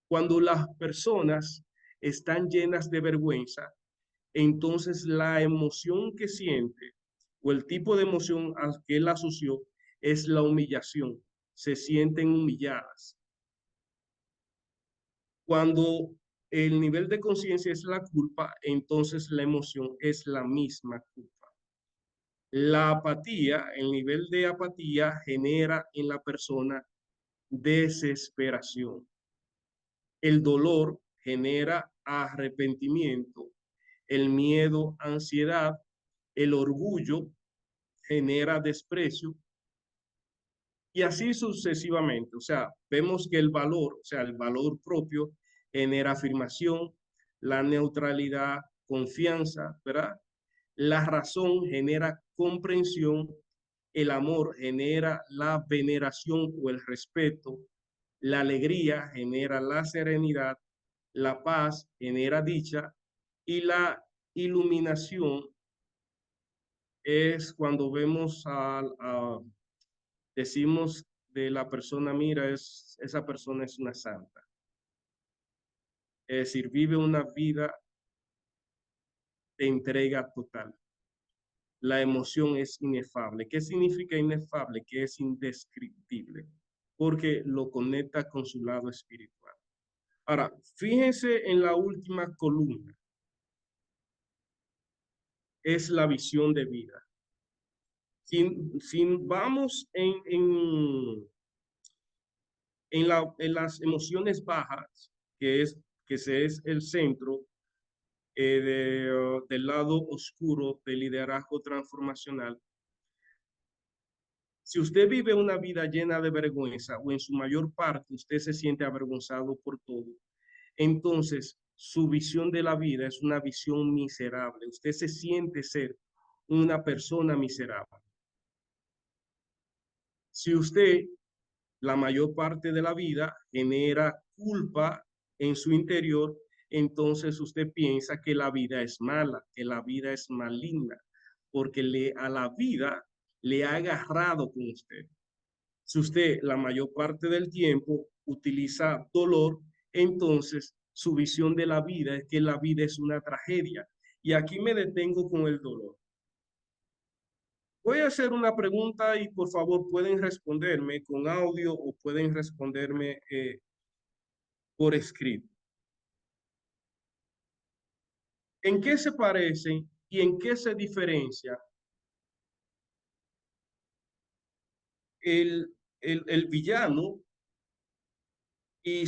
Cuando las personas están llenas de vergüenza, entonces la emoción que siente o el tipo de emoción al que él asoció es la humillación. Se sienten humilladas. Cuando el nivel de conciencia es la culpa, entonces la emoción es la misma culpa. La apatía, el nivel de apatía genera en la persona desesperación. El dolor genera arrepentimiento, el miedo, ansiedad, el orgullo genera desprecio y así sucesivamente. O sea, vemos que el valor, o sea, el valor propio genera afirmación, la neutralidad, confianza, ¿verdad? La razón genera comprensión, el amor genera la veneración o el respeto, la alegría genera la serenidad, la paz genera dicha y la iluminación es cuando vemos decimos de la persona, mira, esa persona es una santa. Es decir, vive una vida de entrega total. La emoción es inefable. ¿Qué significa inefable? Que es indescriptible, porque lo conecta con su lado espiritual. Ahora, fíjense en la última columna, es la visión de vida. Si vamos en las emociones bajas, que ese es el centro del lado oscuro del liderazgo transformacional, si usted vive una vida llena de vergüenza o en su mayor parte usted se siente avergonzado por todo, entonces su visión de la vida es una visión miserable. Usted se siente ser una persona miserable. Si usted la mayor parte de la vida genera culpa en su interior, entonces usted piensa que la vida es mala, que la vida es maligna, porque a la vida le ha agarrado con usted. Si usted la mayor parte del tiempo utiliza dolor, entonces su visión de la vida es que la vida es una tragedia. Y aquí me detengo con el dolor. Voy a hacer una pregunta y por favor pueden responderme con audio o pueden responderme por escrito. ¿En qué se parecen y en qué se diferencia el, el villano y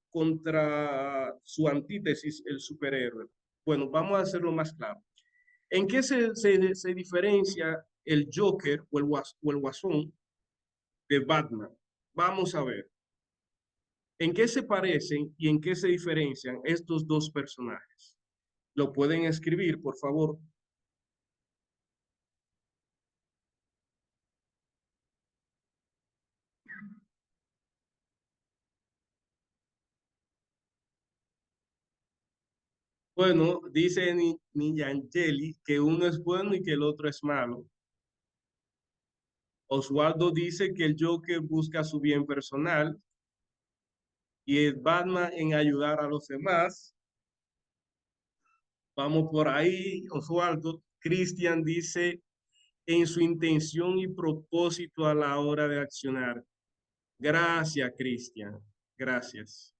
contra su antítesis, el superhéroe? Bueno, vamos a hacerlo más claro. ¿En qué se diferencia el Joker o el Guasón de Batman? Vamos a ver. ¿En qué se parecen y en qué se diferencian estos dos personajes? Lo pueden escribir, por favor. Bueno, dice Angeli que uno es bueno y que el otro es malo. Oswaldo dice que el Joker busca su bien personal y el Batman en ayudar a los demás. Vamos por ahí, Oswaldo. Christian dice en su intención y propósito a la hora de accionar. Gracias, Christian. Gracias.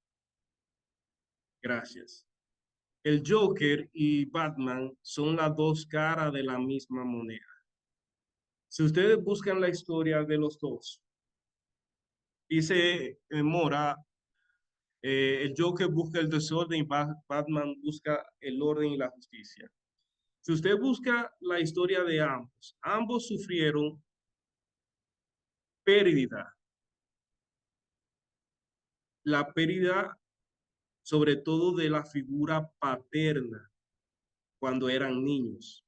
Gracias. El Joker y Batman son las dos caras de la misma moneda. Si ustedes buscan la historia de los dos, dice Mora, el Joker busca el desorden y Batman busca el orden y la justicia. Si usted busca la historia de ambos, ambos sufrieron pérdida. La pérdida sobre todo de la figura paterna cuando eran niños.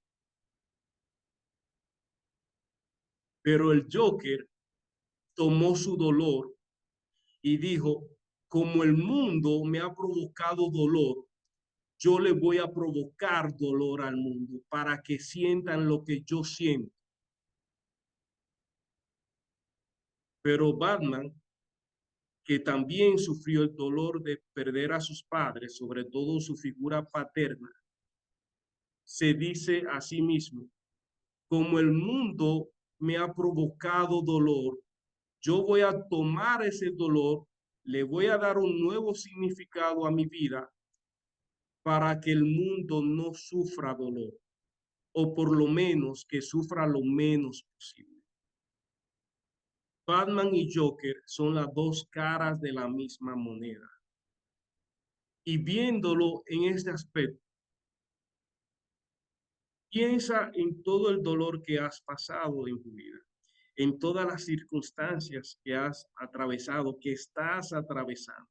Pero el Joker tomó su dolor y dijo, como el mundo me ha provocado dolor, yo le voy a provocar dolor al mundo para que sientan lo que yo siento. Pero Batman, que también sufrió el dolor de perder a sus padres, sobre todo su figura paterna, se dice a sí mismo, como el mundo me ha provocado dolor, yo voy a tomar ese dolor, le voy a dar un nuevo significado a mi vida para que el mundo no sufra dolor, o por lo menos que sufra lo menos posible. Batman y Joker son las dos caras de la misma moneda. Y viéndolo en este aspecto, piensa en todo el dolor que has pasado en tu vida, en todas las circunstancias que has atravesado, que estás atravesando.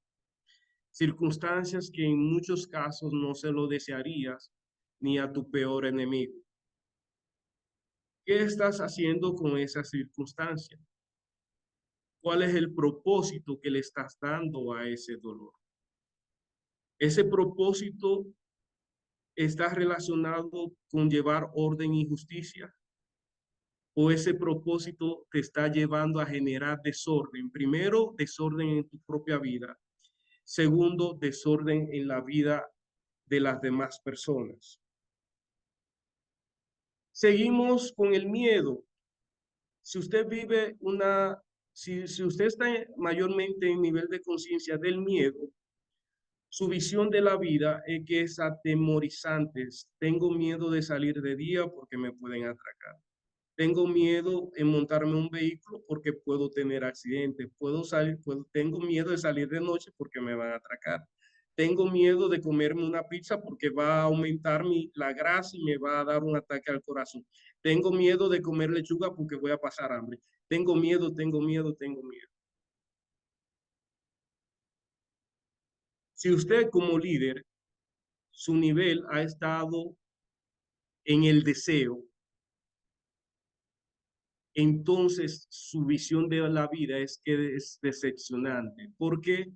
Circunstancias que en muchos casos no se lo desearías ni a tu peor enemigo. ¿Qué estás haciendo con esa circunstancia? ¿Cuál es el propósito que le estás dando a ese dolor? Ese propósito está relacionado con llevar orden y justicia, o ese propósito te está llevando a generar desorden. Primero, desorden en tu propia vida. Segundo, desorden en la vida de las demás personas. Seguimos con el miedo. Si usted vive si usted está mayormente en nivel de conciencia del miedo, su visión de la vida es que es atemorizante. Tengo miedo de salir de día porque me pueden atracar. Tengo miedo en montarme un vehículo porque puedo tener accidentes. Tengo miedo de salir de noche porque me van a atracar. Tengo miedo de comerme una pizza porque va a aumentar la grasa y me va a dar un ataque al corazón. Tengo miedo de comer lechuga porque voy a pasar hambre. Tengo miedo, tengo miedo, tengo miedo. Si usted como líder, su nivel ha estado en el deseo, entonces su visión de la vida es que es decepcionante. ¿Por qué?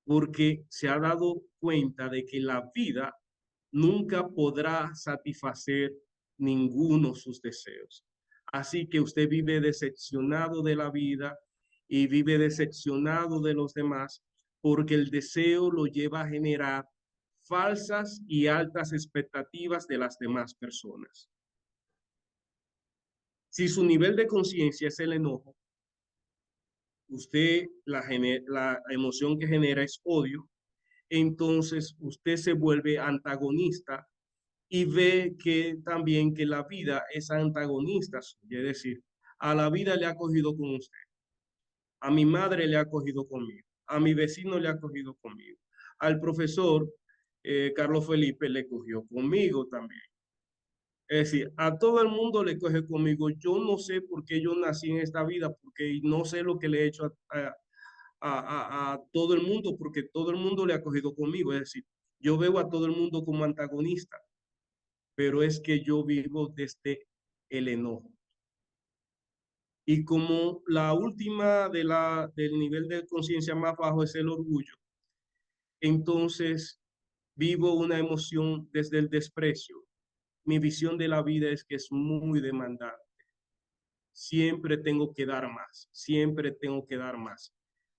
Porque se ha dado cuenta de que la vida nunca podrá satisfacer ninguno de sus deseos. Así que usted vive decepcionado de la vida y vive decepcionado de los demás porque el deseo lo lleva a generar falsas y altas expectativas de las demás personas. Si su nivel de conciencia es el enojo, la emoción que genera es odio, entonces usted se vuelve antagonista y ve que también que la vida es antagonista, es decir, a la vida le ha cogido con usted, a mi madre le ha cogido conmigo, a mi vecino le ha cogido conmigo, al profesor Carlos Felipe le cogió conmigo también. Es decir, a todo el mundo le coge conmigo. Yo no sé por qué yo nací en esta vida, porque no sé lo que le he hecho a todo el mundo, porque todo el mundo le ha cogido conmigo. Es decir, yo veo a todo el mundo como antagonista, pero es que yo vivo desde el enojo. Y como la última del nivel de conciencia más bajo es el orgullo, entonces vivo una emoción desde el desprecio. Mi visión de la vida es que es muy demandante. Siempre tengo que dar más, siempre tengo que dar más.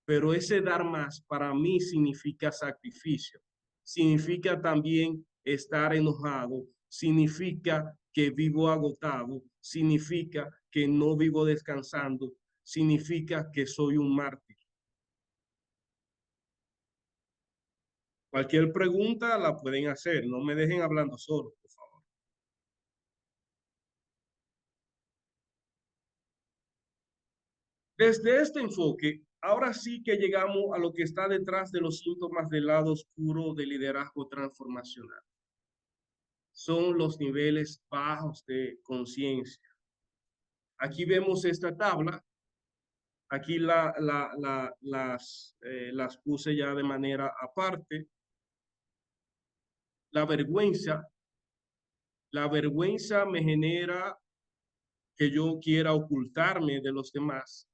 Pero ese dar más para mí significa sacrificio, significa también estar enojado, significa que vivo agotado, significa que no vivo descansando, significa que soy un mártir. Cualquier pregunta la pueden hacer, no me dejen hablando solo, por favor. Desde este enfoque, ahora sí que llegamos a lo que está detrás de los síntomas del lado oscuro del liderazgo transformacional. Son los niveles bajos de conciencia. Aquí vemos esta tabla. Aquí las puse ya de manera aparte. La vergüenza. La vergüenza me genera que yo quiera ocultarme de los demás.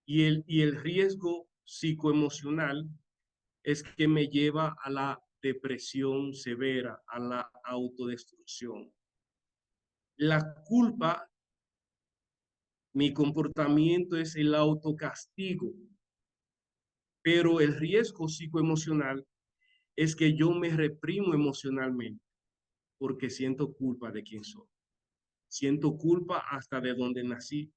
Y el riesgo psicoemocional es que me lleva a la depresión severa, a la autodestrucción. La culpa, mi comportamiento es el autocastigo, pero el riesgo psicoemocional es que yo me reprimo emocionalmente porque siento culpa de quién soy. Siento culpa hasta de donde nací.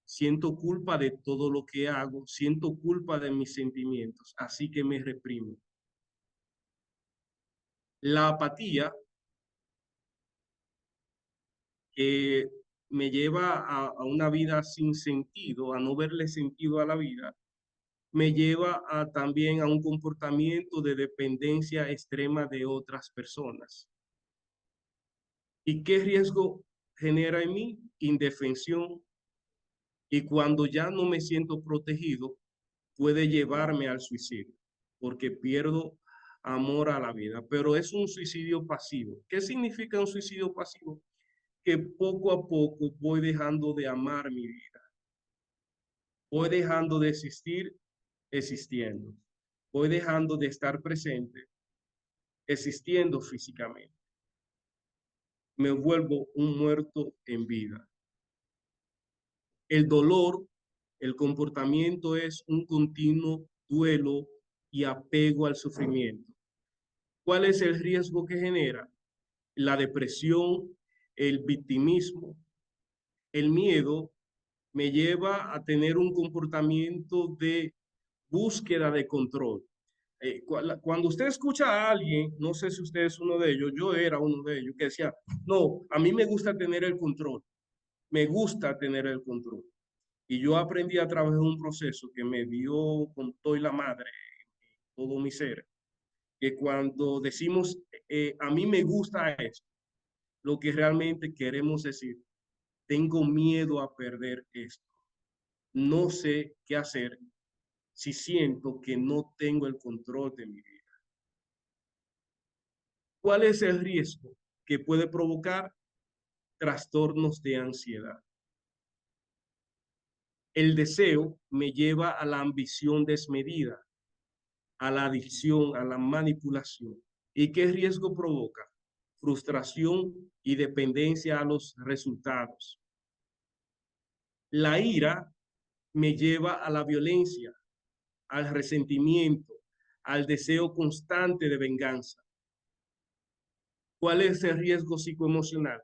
Siento culpa de todo lo que hago. Siento culpa de mis sentimientos. Así que me reprimo. La apatía, me lleva a una vida sin sentido, a no verle sentido a la vida, me lleva también a un comportamiento de dependencia extrema de otras personas. ¿Y qué riesgo genera en mí? Indefensión. Y cuando ya no me siento protegido, puede llevarme al suicidio, porque pierdo amor a la vida. Pero es un suicidio pasivo. ¿Qué significa un suicidio pasivo? Que poco a poco voy dejando de amar mi vida. Voy dejando de existir existiendo. Voy dejando de estar presente existiendo físicamente. Me vuelvo un muerto en vida. El dolor, el comportamiento es un continuo duelo y apego al sufrimiento. ¿Cuál es el riesgo que genera? La depresión, el victimismo, el miedo me lleva a tener un comportamiento de búsqueda de control. Cuando usted escucha a alguien, no sé si usted es uno de ellos, yo era uno de ellos, que decía, no, a mí me gusta tener el control, me gusta tener el control. Y yo aprendí a través de un proceso que me dio con toda la madre, todo mi ser, que cuando decimos, a mí me gusta esto, lo que realmente queremos decir, tengo miedo a perder esto. No sé qué hacer si siento que no tengo el control de mi vida. ¿Cuál es el riesgo que puede provocar trastornos de ansiedad? El deseo me lleva a la ambición desmedida, a la adicción, a la manipulación. ¿Y qué riesgo provoca? Frustración y dependencia a los resultados. La ira me lleva a la violencia, al resentimiento, al deseo constante de venganza. ¿Cuál es el riesgo psicoemocional?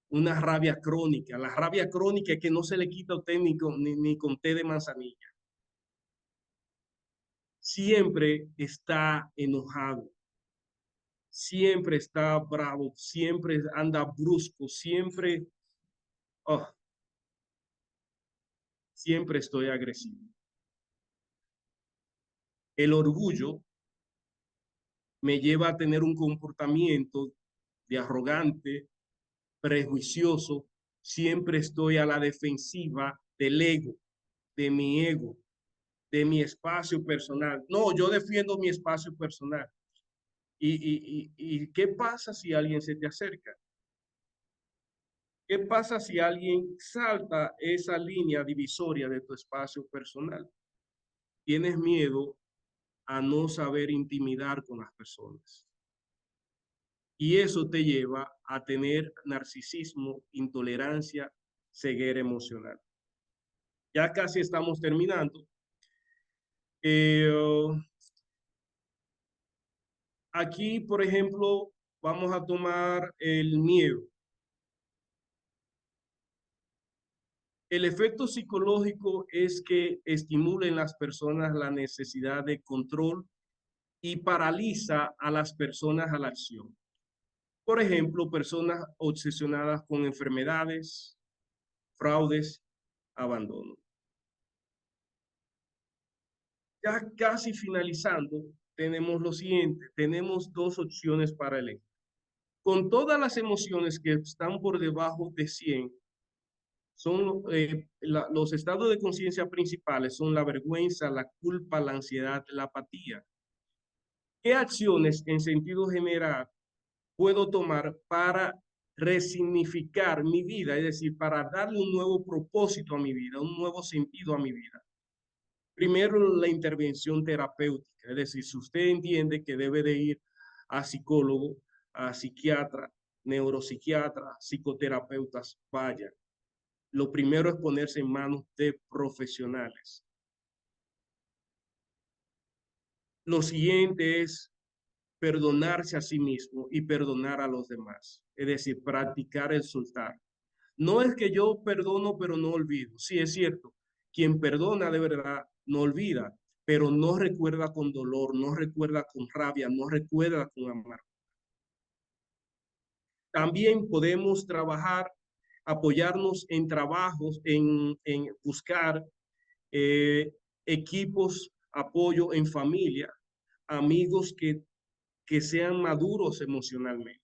Una rabia crónica. La rabia crónica es que no se le quita a usted ni con té de manzanilla. Siempre está enojado, siempre está bravo, siempre anda brusco, oh, siempre estoy agresivo. El orgullo me lleva a tener un comportamiento de arrogante, prejuicioso, siempre estoy a la defensiva del ego, de mi ego, de mi espacio personal. No, yo defiendo mi espacio personal. ¿Y qué pasa si alguien se te acerca? ¿Qué pasa si alguien salta esa línea divisoria de tu espacio personal? Tienes miedo a no saber intimidar con las personas. Y eso te lleva a tener narcisismo, intolerancia, ceguera emocional. Ya casi estamos terminando. Aquí, por ejemplo, vamos a tomar el miedo. El efecto psicológico es que estimula en las personas la necesidad de control y paraliza a las personas a la acción. Por ejemplo, personas obsesionadas con enfermedades, fraudes, abandono. Ya casi finalizando, tenemos lo siguiente, tenemos dos opciones para elegir. Con todas las emociones que están por debajo de 100, son los estados de conciencia principales son la vergüenza, la culpa, la ansiedad, la apatía. ¿Qué acciones en sentido general puedo tomar para resignificar mi vida? Es decir, para darle un nuevo propósito a mi vida, un nuevo sentido a mi vida. Primero, la intervención terapéutica. Es decir, si usted entiende que debe de ir a psicólogo, a psiquiatra, neuropsiquiatra, psicoterapeutas, vaya. Lo primero es ponerse en manos de profesionales. Lo siguiente es perdonarse a sí mismo y perdonar a los demás. Es decir, practicar el soltar. No es que yo perdono pero no olvido. Sí, es cierto. Quien perdona de verdad no olvida, pero no recuerda con dolor, no recuerda con rabia, no recuerda con amargura. También podemos trabajar apoyarnos en trabajos, en buscar eh, equipos, apoyo en familia, amigos que sean maduros emocionalmente,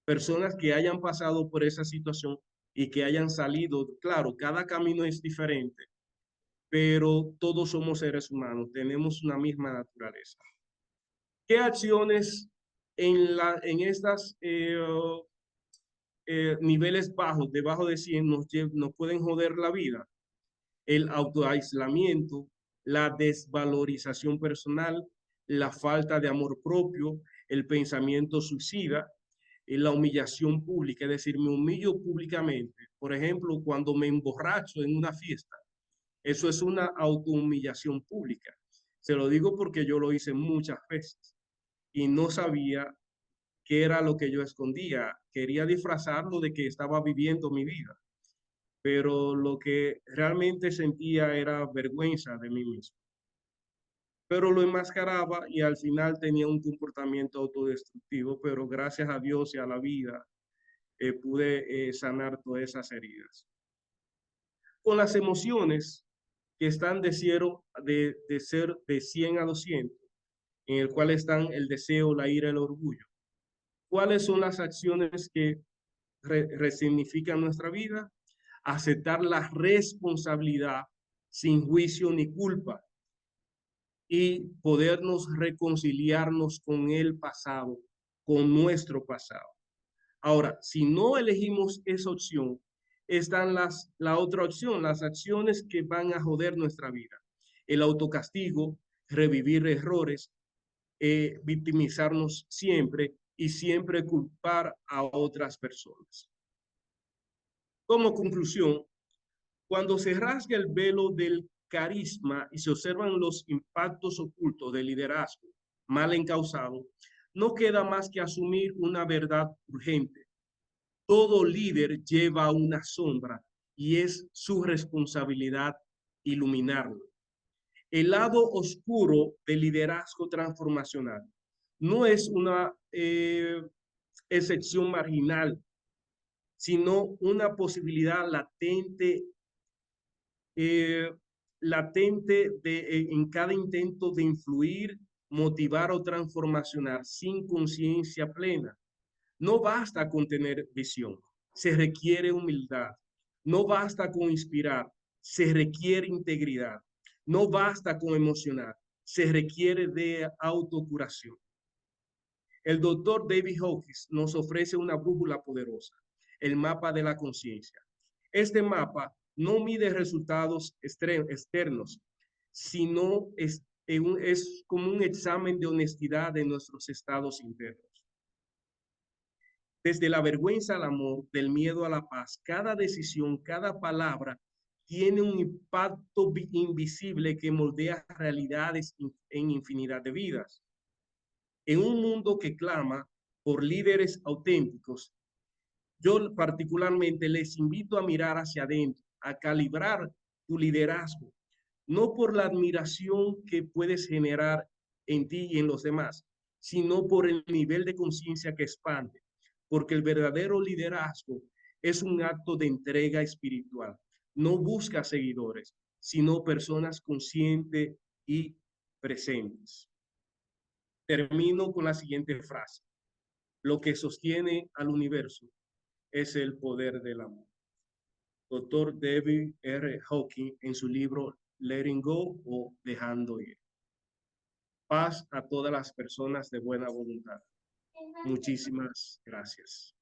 personas que hayan pasado por esa situación y que hayan salido. Claro, cada camino es diferente, pero todos somos seres humanos, tenemos una misma naturaleza. ¿Qué acciones en estas niveles bajos, debajo de 100, nos pueden joder la vida? El autoaislamiento, la desvalorización personal, la falta de amor propio, el pensamiento suicida, la humillación pública, es decir, me humillo públicamente. Por ejemplo, cuando me emborracho en una fiesta, eso es una autohumillación pública. Se lo digo porque yo lo hice muchas veces y no sabía qué era lo que yo escondía. Quería disfrazarlo de que estaba viviendo mi vida, pero lo que realmente sentía era vergüenza de mí mismo. Pero lo enmascaraba y al final tenía un comportamiento autodestructivo, pero gracias a Dios y a la vida pude sanar todas esas heridas. Con las emociones que están de ser de 100 a 200, en el cual están el deseo, la ira, el orgullo. ¿Cuáles son las acciones que resignifican nuestra vida? Aceptar la responsabilidad sin juicio ni culpa y podernos reconciliarnos con el pasado, con nuestro pasado. Ahora, si no elegimos esa opción, están la otra opción, las acciones que van a joder nuestra vida. El autocastigo, revivir errores, victimizarnos siempre y siempre culpar a otras personas. Como conclusión, cuando se rasga el velo del carisma y se observan los impactos ocultos del liderazgo mal encausado, no queda más que asumir una verdad urgente. Todo líder lleva una sombra y es su responsabilidad iluminarlo. El lado oscuro del liderazgo transformacional no es una excepción marginal, sino una posibilidad eh, latente en cada intento de influir, motivar o transformacionar sin conciencia plena. No basta con tener visión, se requiere humildad. No basta con inspirar, se requiere integridad. No basta con emocionar, se requiere de autocuración. El doctor David Hawkins nos ofrece una brújula poderosa, el mapa de la conciencia. Este mapa no mide resultados externos, sino es como un examen de honestidad de nuestros estados internos. Desde la vergüenza al amor, del miedo a la paz, cada decisión, cada palabra tiene un impacto invisible que moldea realidades en infinidad de vidas. En un mundo que clama por líderes auténticos, yo particularmente les invito a mirar hacia adentro, a calibrar tu liderazgo, no por la admiración que puedes generar en ti y en los demás, sino por el nivel de conciencia que expande, porque el verdadero liderazgo es un acto de entrega espiritual. No busca seguidores, sino personas conscientes y presentes. Termino con la siguiente frase. Lo que sostiene al universo es el poder del amor. Doctor David R. Hawkins en su libro Letting Go o Dejando Ir. Paz a todas las personas de buena voluntad. Muchísimas gracias.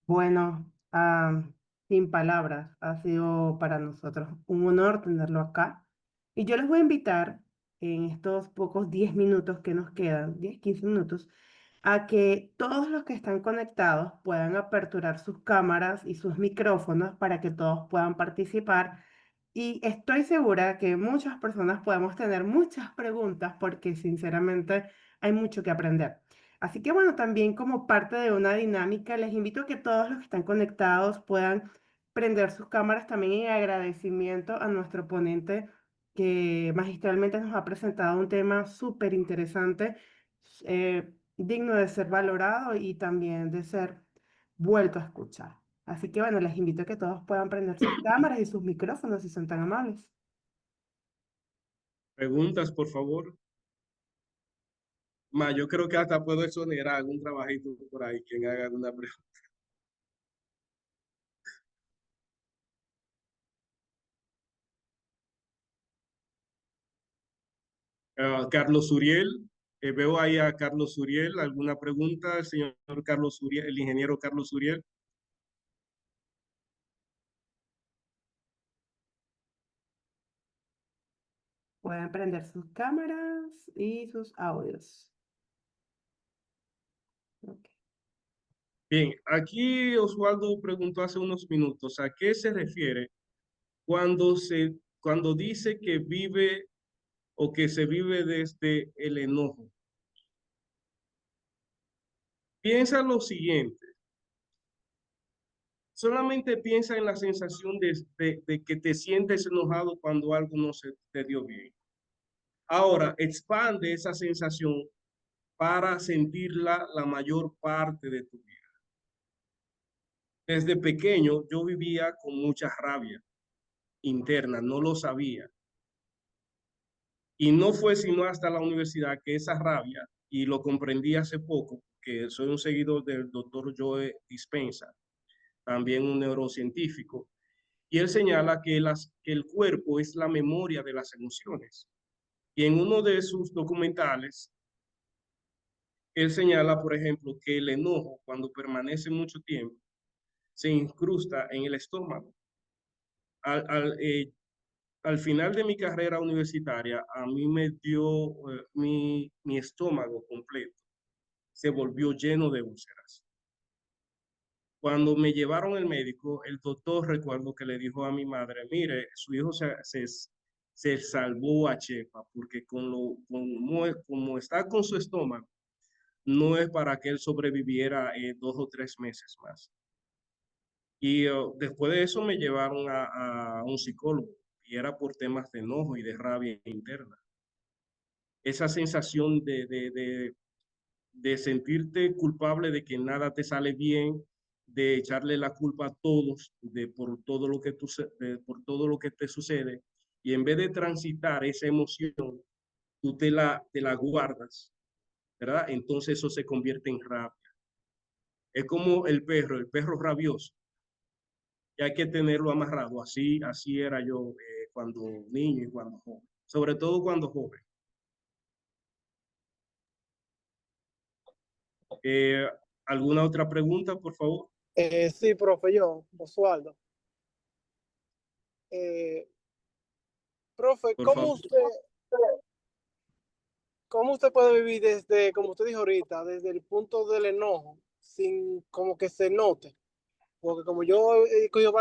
Bueno, sin palabras, ha sido para nosotros un honor tenerlo acá. Y yo les voy a invitar en estos pocos 10 minutos que nos quedan, 10, 15 minutos, a que todos los que están conectados puedan aperturar sus cámaras y sus micrófonos para que todos puedan participar. Y estoy segura que muchas personas podemos tener muchas preguntas porque sinceramente hay mucho que aprender. Así que bueno, también como parte de una dinámica, les invito a que todos los que están conectados puedan prender sus cámaras también en agradecimiento a nuestro ponente que magistralmente nos ha presentado un tema súper interesante, digno de ser valorado y también de ser vuelto a escuchar. Así que bueno, les invito a que todos puedan prender sus cámaras y sus micrófonos si son tan amables. Preguntas, por favor. Yo creo que hasta puedo exonerar algún trabajito por ahí, quien haga alguna pregunta. Carlos Uriel, veo ahí a Carlos Uriel. ¿Alguna pregunta, el señor Carlos Uriel, el ingeniero Carlos Uriel? Pueden prender sus cámaras y sus audios. Ok. Bien, aquí Osvaldo preguntó hace unos minutos, ¿a qué se refiere cuando dice que vive o que se vive desde el enojo? Piensa lo siguiente, solamente piensa en la sensación de que te sientes enojado cuando algo no se te dio bien. Ahora, expande esa sensación para sentirla la mayor parte de tu vida. Desde pequeño yo vivía con mucha rabia interna, no lo sabía. Y no fue sino hasta la universidad que esa rabia, y lo comprendí hace poco, que soy un seguidor del doctor Joe Dispenza, también un neurocientífico, y él señala que el cuerpo es la memoria de las emociones. Y en uno de sus documentales, él señala, por ejemplo, que el enojo, cuando permanece mucho tiempo, se incrusta en el estómago. Al, al, eh, Al final de mi carrera universitaria, a mí me dio mi estómago completo, se volvió lleno de úlceras. Cuando me llevaron al médico, el doctor recuerdo que le dijo a mi madre, mire, su hijo se salvó a Chepa, porque como está con su estómago, no es para que él sobreviviera 2 o 3 meses más. Y después de eso me llevaron a un psicólogo, y era por temas de enojo y de rabia interna. Esa sensación de sentirte culpable de que nada te sale bien, de echarle la culpa a todos por todo lo que por todo lo que te sucede, y en vez de transitar esa emoción, tú te la guardas, ¿verdad? Entonces eso se convierte en rabia. Es como el perro rabioso, y hay que tenerlo amarrado. Así era yo cuando niño y cuando joven, sobre todo cuando joven. Eh, ¿Alguna otra pregunta, por favor? Sí, profe, yo, Osvaldo. Eh, Profe, Por favor. cómo usted puede vivir desde, como usted dijo ahorita, desde el punto del enojo, sin como que se note? Porque como yo he cogido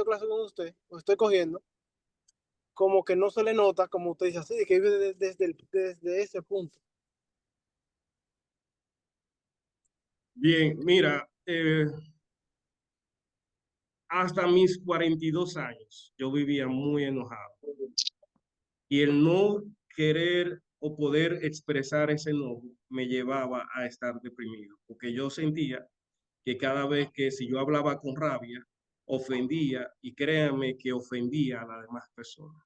clase con usted, o estoy cogiendo, como que no se le nota, como usted dice así, que vive desde ese punto. Bien, mira, hasta mis 42 años yo vivía muy enojado, y el no querer o poder expresar ese enojo me llevaba a estar deprimido, porque yo sentía que cada vez que si yo hablaba con rabia, ofendía, y créanme que ofendía a las demás personas.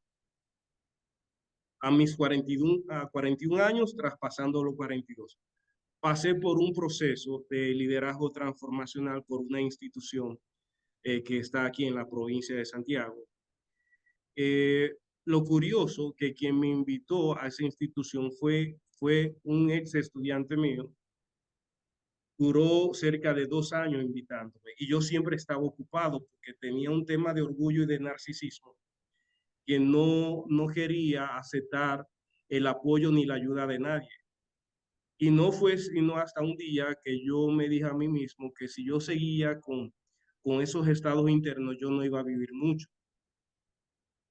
A mis 41 años, traspasando los 42, pasé por un proceso de liderazgo transformacional por una institución que está aquí en la provincia de Santiago. Eh, lo curioso que quien me invitó a esa institución fue un ex estudiante mío. Duró cerca de 2 años invitándome, y yo siempre estaba ocupado porque tenía un tema de orgullo y de narcisismo, que no quería aceptar el apoyo ni la ayuda de nadie. Y no fue sino hasta un día que yo me dije a mí mismo que si yo seguía con esos estados internos, yo no iba a vivir mucho.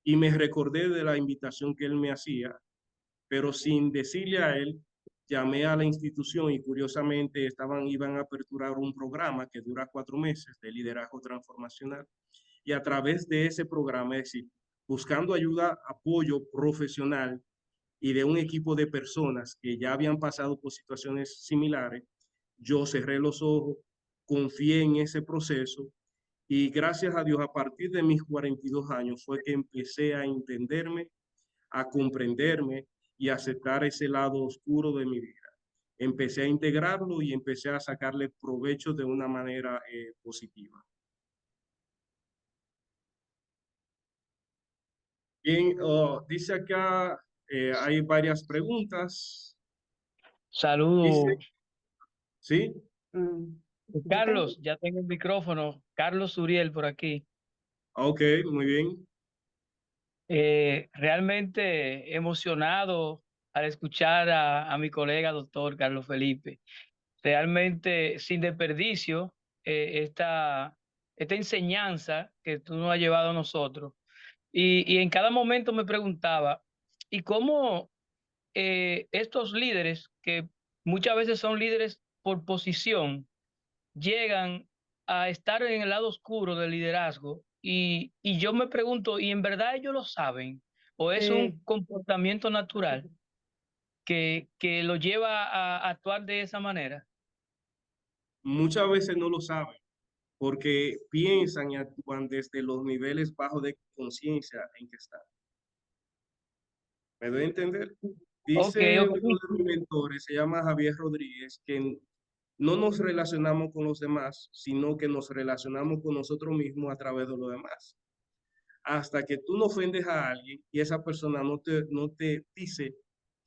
Y me recordé de la invitación que él me hacía, pero sin decirle a él, llamé a la institución, y curiosamente iban a aperturar un programa que dura 4 meses de liderazgo transformacional. Y a través de ese programa, es decir, buscando ayuda, apoyo profesional y de un equipo de personas que ya habían pasado por situaciones similares, yo cerré los ojos, confié en ese proceso y gracias a Dios, a partir de mis 42 años fue que empecé a entenderme, a comprenderme y a aceptar ese lado oscuro de mi vida. Empecé a integrarlo y empecé a sacarle provecho de una manera positiva. Bien, dice acá, hay varias preguntas. Dice, Saludos, ¿sí? Mm, yo tengo, Carlos, ya tengo el micrófono. Carlos Uriel por aquí. Ok, muy bien. Realmente emocionado al escuchar a mi colega doctor Carlos Felipe. Realmente sin desperdicio esta enseñanza que tú nos has llevado a nosotros. Y en cada momento me preguntaba, ¿y cómo estos líderes, que muchas veces son líderes por posición, llegan a estar en el lado oscuro del liderazgo? Y yo me pregunto, ¿y en verdad ellos lo saben? ¿O es un sí, comportamiento natural que lo lleva a actuar de esa manera? Muchas veces no lo saben porque piensan y actúan desde los niveles bajos de conciencia en que están. ¿Me doy a entender? Ok, Dice ok. uno de mis mentores, se llama Javier Rodríguez, que no nos relacionamos con los demás, sino que nos relacionamos con nosotros mismos a través de los demás. Hasta que tú no ofendes a alguien y esa persona no te dice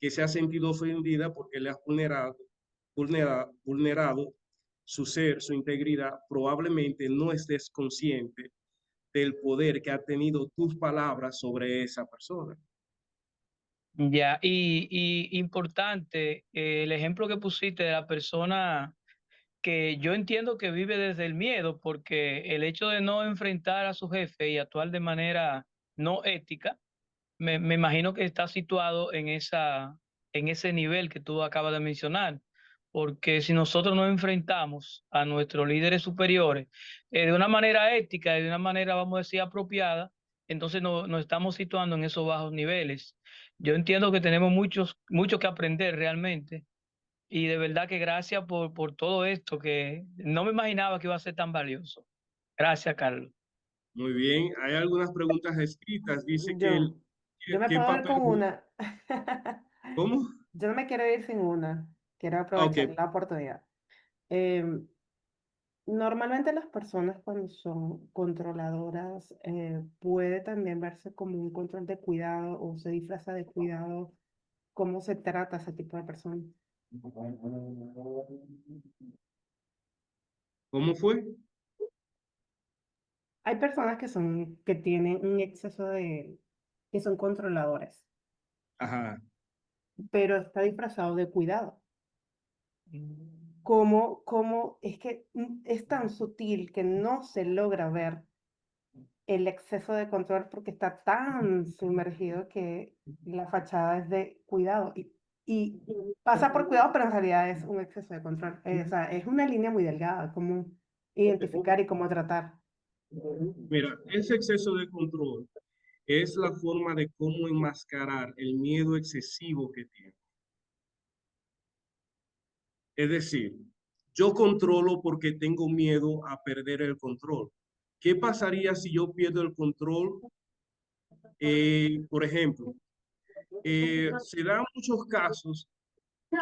que se ha sentido ofendida porque le has vulnerado su ser, su integridad, probablemente no estés consciente del poder que ha tenido tus palabras sobre esa persona. Ya, y importante, el ejemplo que pusiste de la persona que yo entiendo que vive desde el miedo, porque el hecho de no enfrentar a su jefe y actuar de manera no ética, me imagino que está situado en ese nivel que tú acabas de mencionar, porque si nosotros no enfrentamos a nuestros líderes superiores de una manera ética y de una manera, vamos a decir, apropiada, entonces nos estamos situando en esos bajos niveles. Yo entiendo que tenemos mucho que aprender realmente y de verdad que gracias por todo esto, que no me imaginaba que iba a ser tan valioso. Gracias, Carlos. Muy bien, hay algunas preguntas escritas. Dice que yo, yo me ¿qué puedo ver papel con juega? una. ¿Cómo? Yo no me quiero ir sin una. Quiero Ah, ok, aprovechar la oportunidad. Em, Normalmente las personas cuando son controladoras puede también verse como un control de cuidado o se disfraza de cuidado. ¿Cómo se trata ese tipo de personas? ¿cómo fue? Hay personas que tienen un exceso que son controladores, Ajá. pero está disfrazado de cuidado. Como es que es tan sutil que no se logra ver el exceso de control porque está tan sumergido que la fachada es de cuidado y pasa por cuidado, pero en realidad es un exceso de control. O sea, es una línea muy delgada, cómo identificar y cómo tratar. Mira, ese exceso de control es la forma de cómo enmascarar el miedo excesivo que tiene. Es decir, yo controlo porque tengo miedo a perder el control. ¿Qué pasaría si yo pierdo el control? Por ejemplo, se dan muchos casos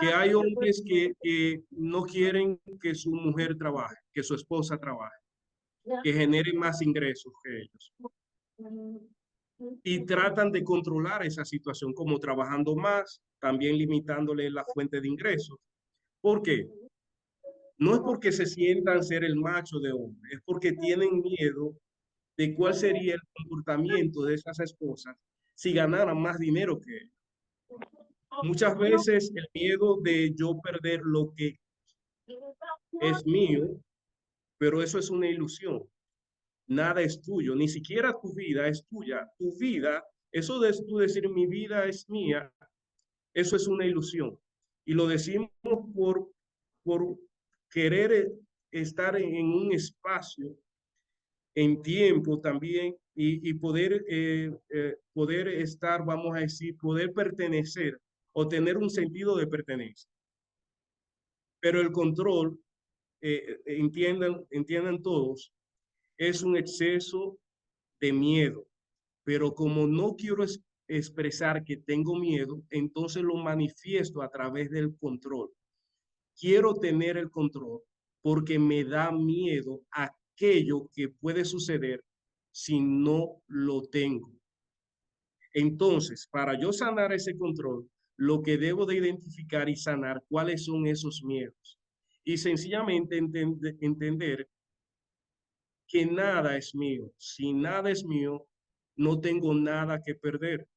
que hay hombres que no quieren que su mujer trabaje, que su esposa trabaje, que genere más ingresos que ellos. Y tratan de controlar esa situación como trabajando más, también limitándole la fuente de ingresos. ¿Por qué? No es porque se sientan ser el macho de hombre, es porque tienen miedo de cuál sería el comportamiento de esas esposas si ganaran más dinero que ellos. Muchas veces el miedo de yo perder lo que es mío, pero eso es una ilusión. Nada es tuyo, ni siquiera tu vida es tuya. Tu vida, eso de tú decir mi vida es mía, eso es una ilusión. Y lo decimos por querer estar en un espacio, en tiempo también, y poder, poder estar, vamos a decir, poder pertenecer o tener un sentido de pertenencia. Pero el control entiendan todos, es un exceso de miedo. Pero como no quiero expresar que tengo miedo, entonces lo manifiesto a través del control. Quiero tener el control porque me da miedo aquello que puede suceder si no lo tengo. Entonces, para yo sanar ese control, lo que debo de identificar y sanar cuáles son esos miedos. Y sencillamente entender que nada es mío. Si nada es mío, no tengo nada que perder.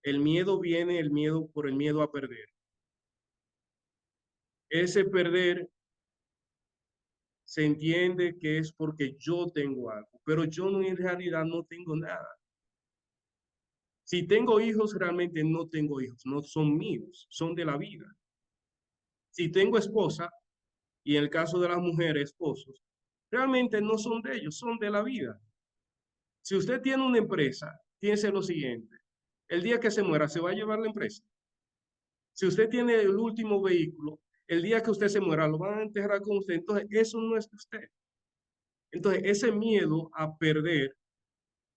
El miedo viene, el miedo por el miedo a perder. Ese perder se entiende que es porque yo tengo algo, pero yo no, en realidad no tengo nada. Si tengo hijos, realmente no tengo hijos, no son míos, son de la vida. Si tengo esposa, y en el caso de las mujeres, esposos, realmente no son de ellos, son de la vida. Si usted tiene una empresa, piense lo siguiente, el día que se muera, ¿se va a llevar la empresa? Si usted tiene el último vehículo, el día que usted se muera, lo van a enterrar con usted, entonces eso no es de usted. Entonces ese miedo a perder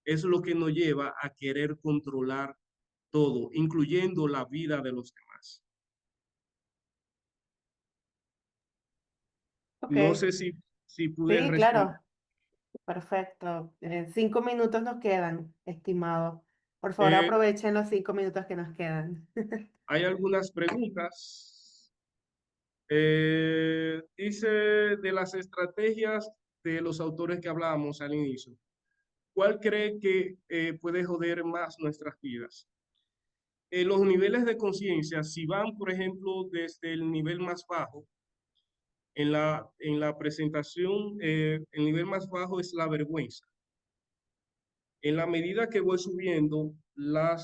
es lo que nos lleva a querer controlar todo, incluyendo la vida de los demás. Ok, No sé si pude sí, responder. claro, perfecto. 5 minutos nos quedan, estimado. Por favor, Eh, aprovechen los 5 minutos que nos quedan. Hay algunas preguntas. Dice de las estrategias de los autores que hablábamos al inicio. ¿Cuál cree que puede joder más nuestras vidas? Los niveles de conciencia, si van, por ejemplo, desde el nivel más bajo, en la presentación, el nivel más bajo es la vergüenza. En la medida que voy subiendo la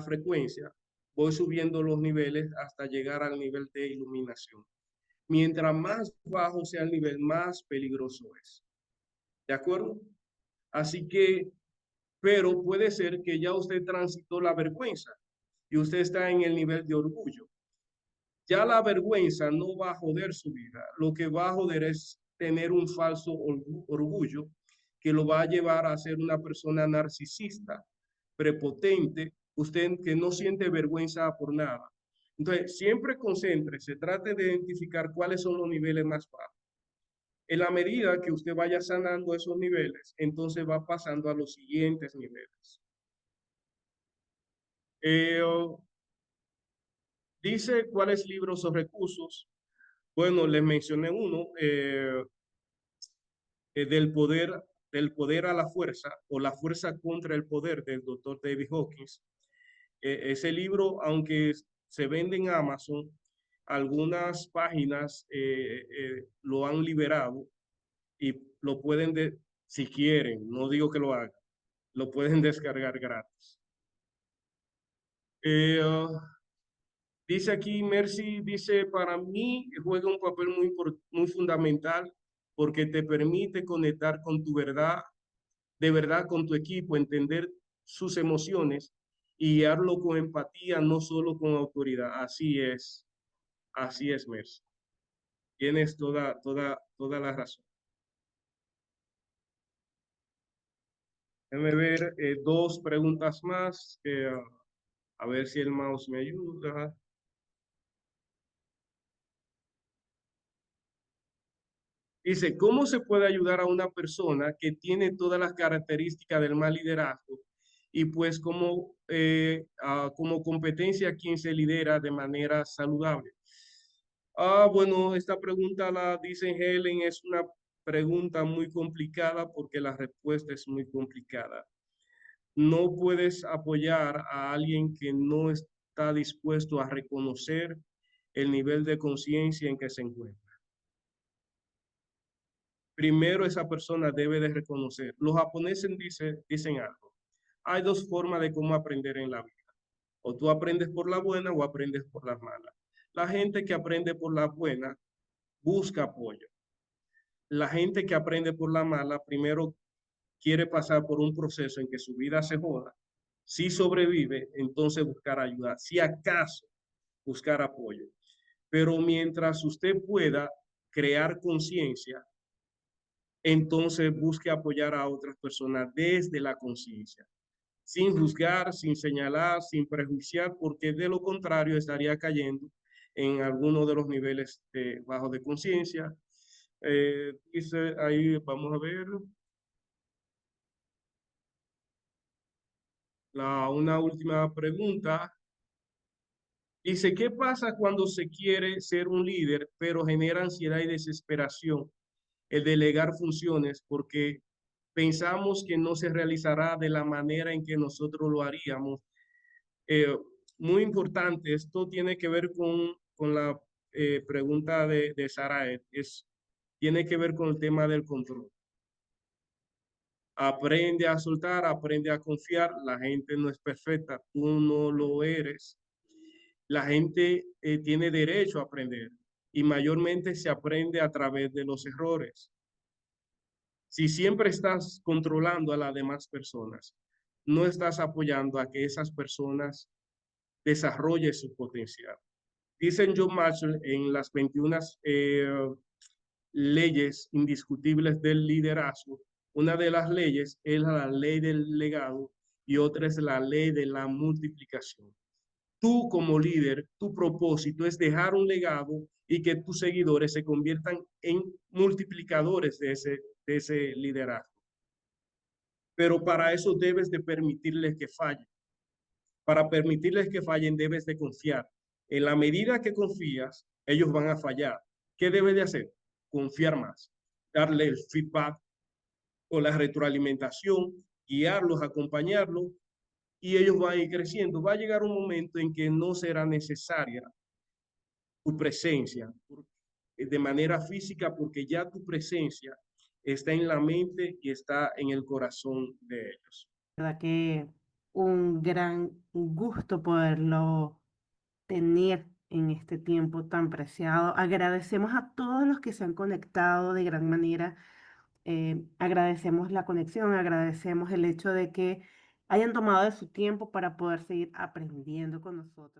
frecuencia, voy subiendo los niveles hasta llegar al nivel de iluminación. Mientras más bajo sea el nivel, más peligroso es. ¿De acuerdo? Así que, pero puede ser que ya usted transitó la vergüenza y usted está en el nivel de orgullo. Ya la vergüenza no va a joder su vida. Lo que va a joder es tener un falso orgullo que lo va a llevar a ser una persona narcisista, prepotente, usted que no siente vergüenza por nada. Entonces, siempre concéntrese, trate de identificar cuáles son los niveles más bajos. En la medida que usted vaya sanando esos niveles, entonces va pasando a los siguientes niveles. Eh, Dice cuáles libros o recursos. Bueno, les mencioné uno, del poder a la fuerza o la fuerza contra el poder del doctor David Hawkins. Ese libro, aunque se vende en Amazon, algunas páginas lo han liberado y lo pueden, si quieren, no digo que lo hagan, lo pueden descargar gratis. Dice aquí, Mercy, dice, para mí juega un papel muy fundamental porque te permite conectar con tu verdad, de verdad con tu equipo, entender sus emociones y guiarlo con empatía, no solo con autoridad. Así es, Mercy. Tienes toda la razón. Déjame ver dos preguntas más, a ver si el mouse me ayuda. Dice, ¿cómo se puede ayudar a una persona que tiene todas las características del mal liderazgo y pues como competencia quien se lidera de manera saludable? Bueno, esta pregunta la dice Helen, es una pregunta muy complicada porque la respuesta es muy complicada. No puedes apoyar a alguien que no está dispuesto a reconocer el nivel de conciencia en que se encuentra. Primero esa persona debe de reconocer. Los japoneses dicen algo. Hay dos formas de cómo aprender en la vida. O tú aprendes por la buena o aprendes por la mala. La gente que aprende por la buena busca apoyo. La gente que aprende por la mala primero quiere pasar por un proceso en que su vida se joda. Si sobrevive, entonces buscar ayuda. Si acaso buscar apoyo. Pero mientras usted pueda crear conciencia, entonces busque apoyar a otras personas desde la conciencia, sin juzgar, sin señalar, sin prejuiciar, porque de lo contrario estaría cayendo en alguno de los niveles bajos de conciencia. Dice ahí, vamos a ver, una última pregunta. Dice, ¿qué pasa cuando se quiere ser un líder, pero genera ansiedad y desesperación el delegar funciones porque pensamos que no se realizará de la manera en que nosotros lo haríamos? Eh, Muy importante, esto tiene que ver con la pregunta de Sara, tiene que ver con el tema del control. Aprende a soltar, aprende a confiar. La gente no es perfecta, tú no lo eres. La gente tiene derecho a aprender y mayormente se aprende a través de los errores. Si siempre estás controlando a las demás personas, no estás apoyando a que esas personas desarrollen su potencial. Dicen John Maxwell en las 21 leyes indiscutibles del liderazgo, una de las leyes es la ley del legado y otra es la ley de la multiplicación. Tú como líder, tu propósito es dejar un legado y que tus seguidores se conviertan en multiplicadores de ese liderazgo. Pero para eso debes de permitirles que fallen. Para permitirles que fallen debes de confiar. En la medida que confías, ellos van a fallar. ¿Qué debes de hacer? Confiar más, darle el feedback o la retroalimentación, guiarlos, acompañarlos y ellos van a ir creciendo. Va a llegar un momento en que no será necesaria tu presencia de manera física porque ya tu presencia está en la mente y está en el corazón de ellos. verdad que un gran gusto poderlo tener en este tiempo tan preciado. Agradecemos a todos los que se han conectado de gran manera. Agradecemos la conexión, agradecemos el hecho de que hayan tomado de su tiempo para poder seguir aprendiendo con nosotros.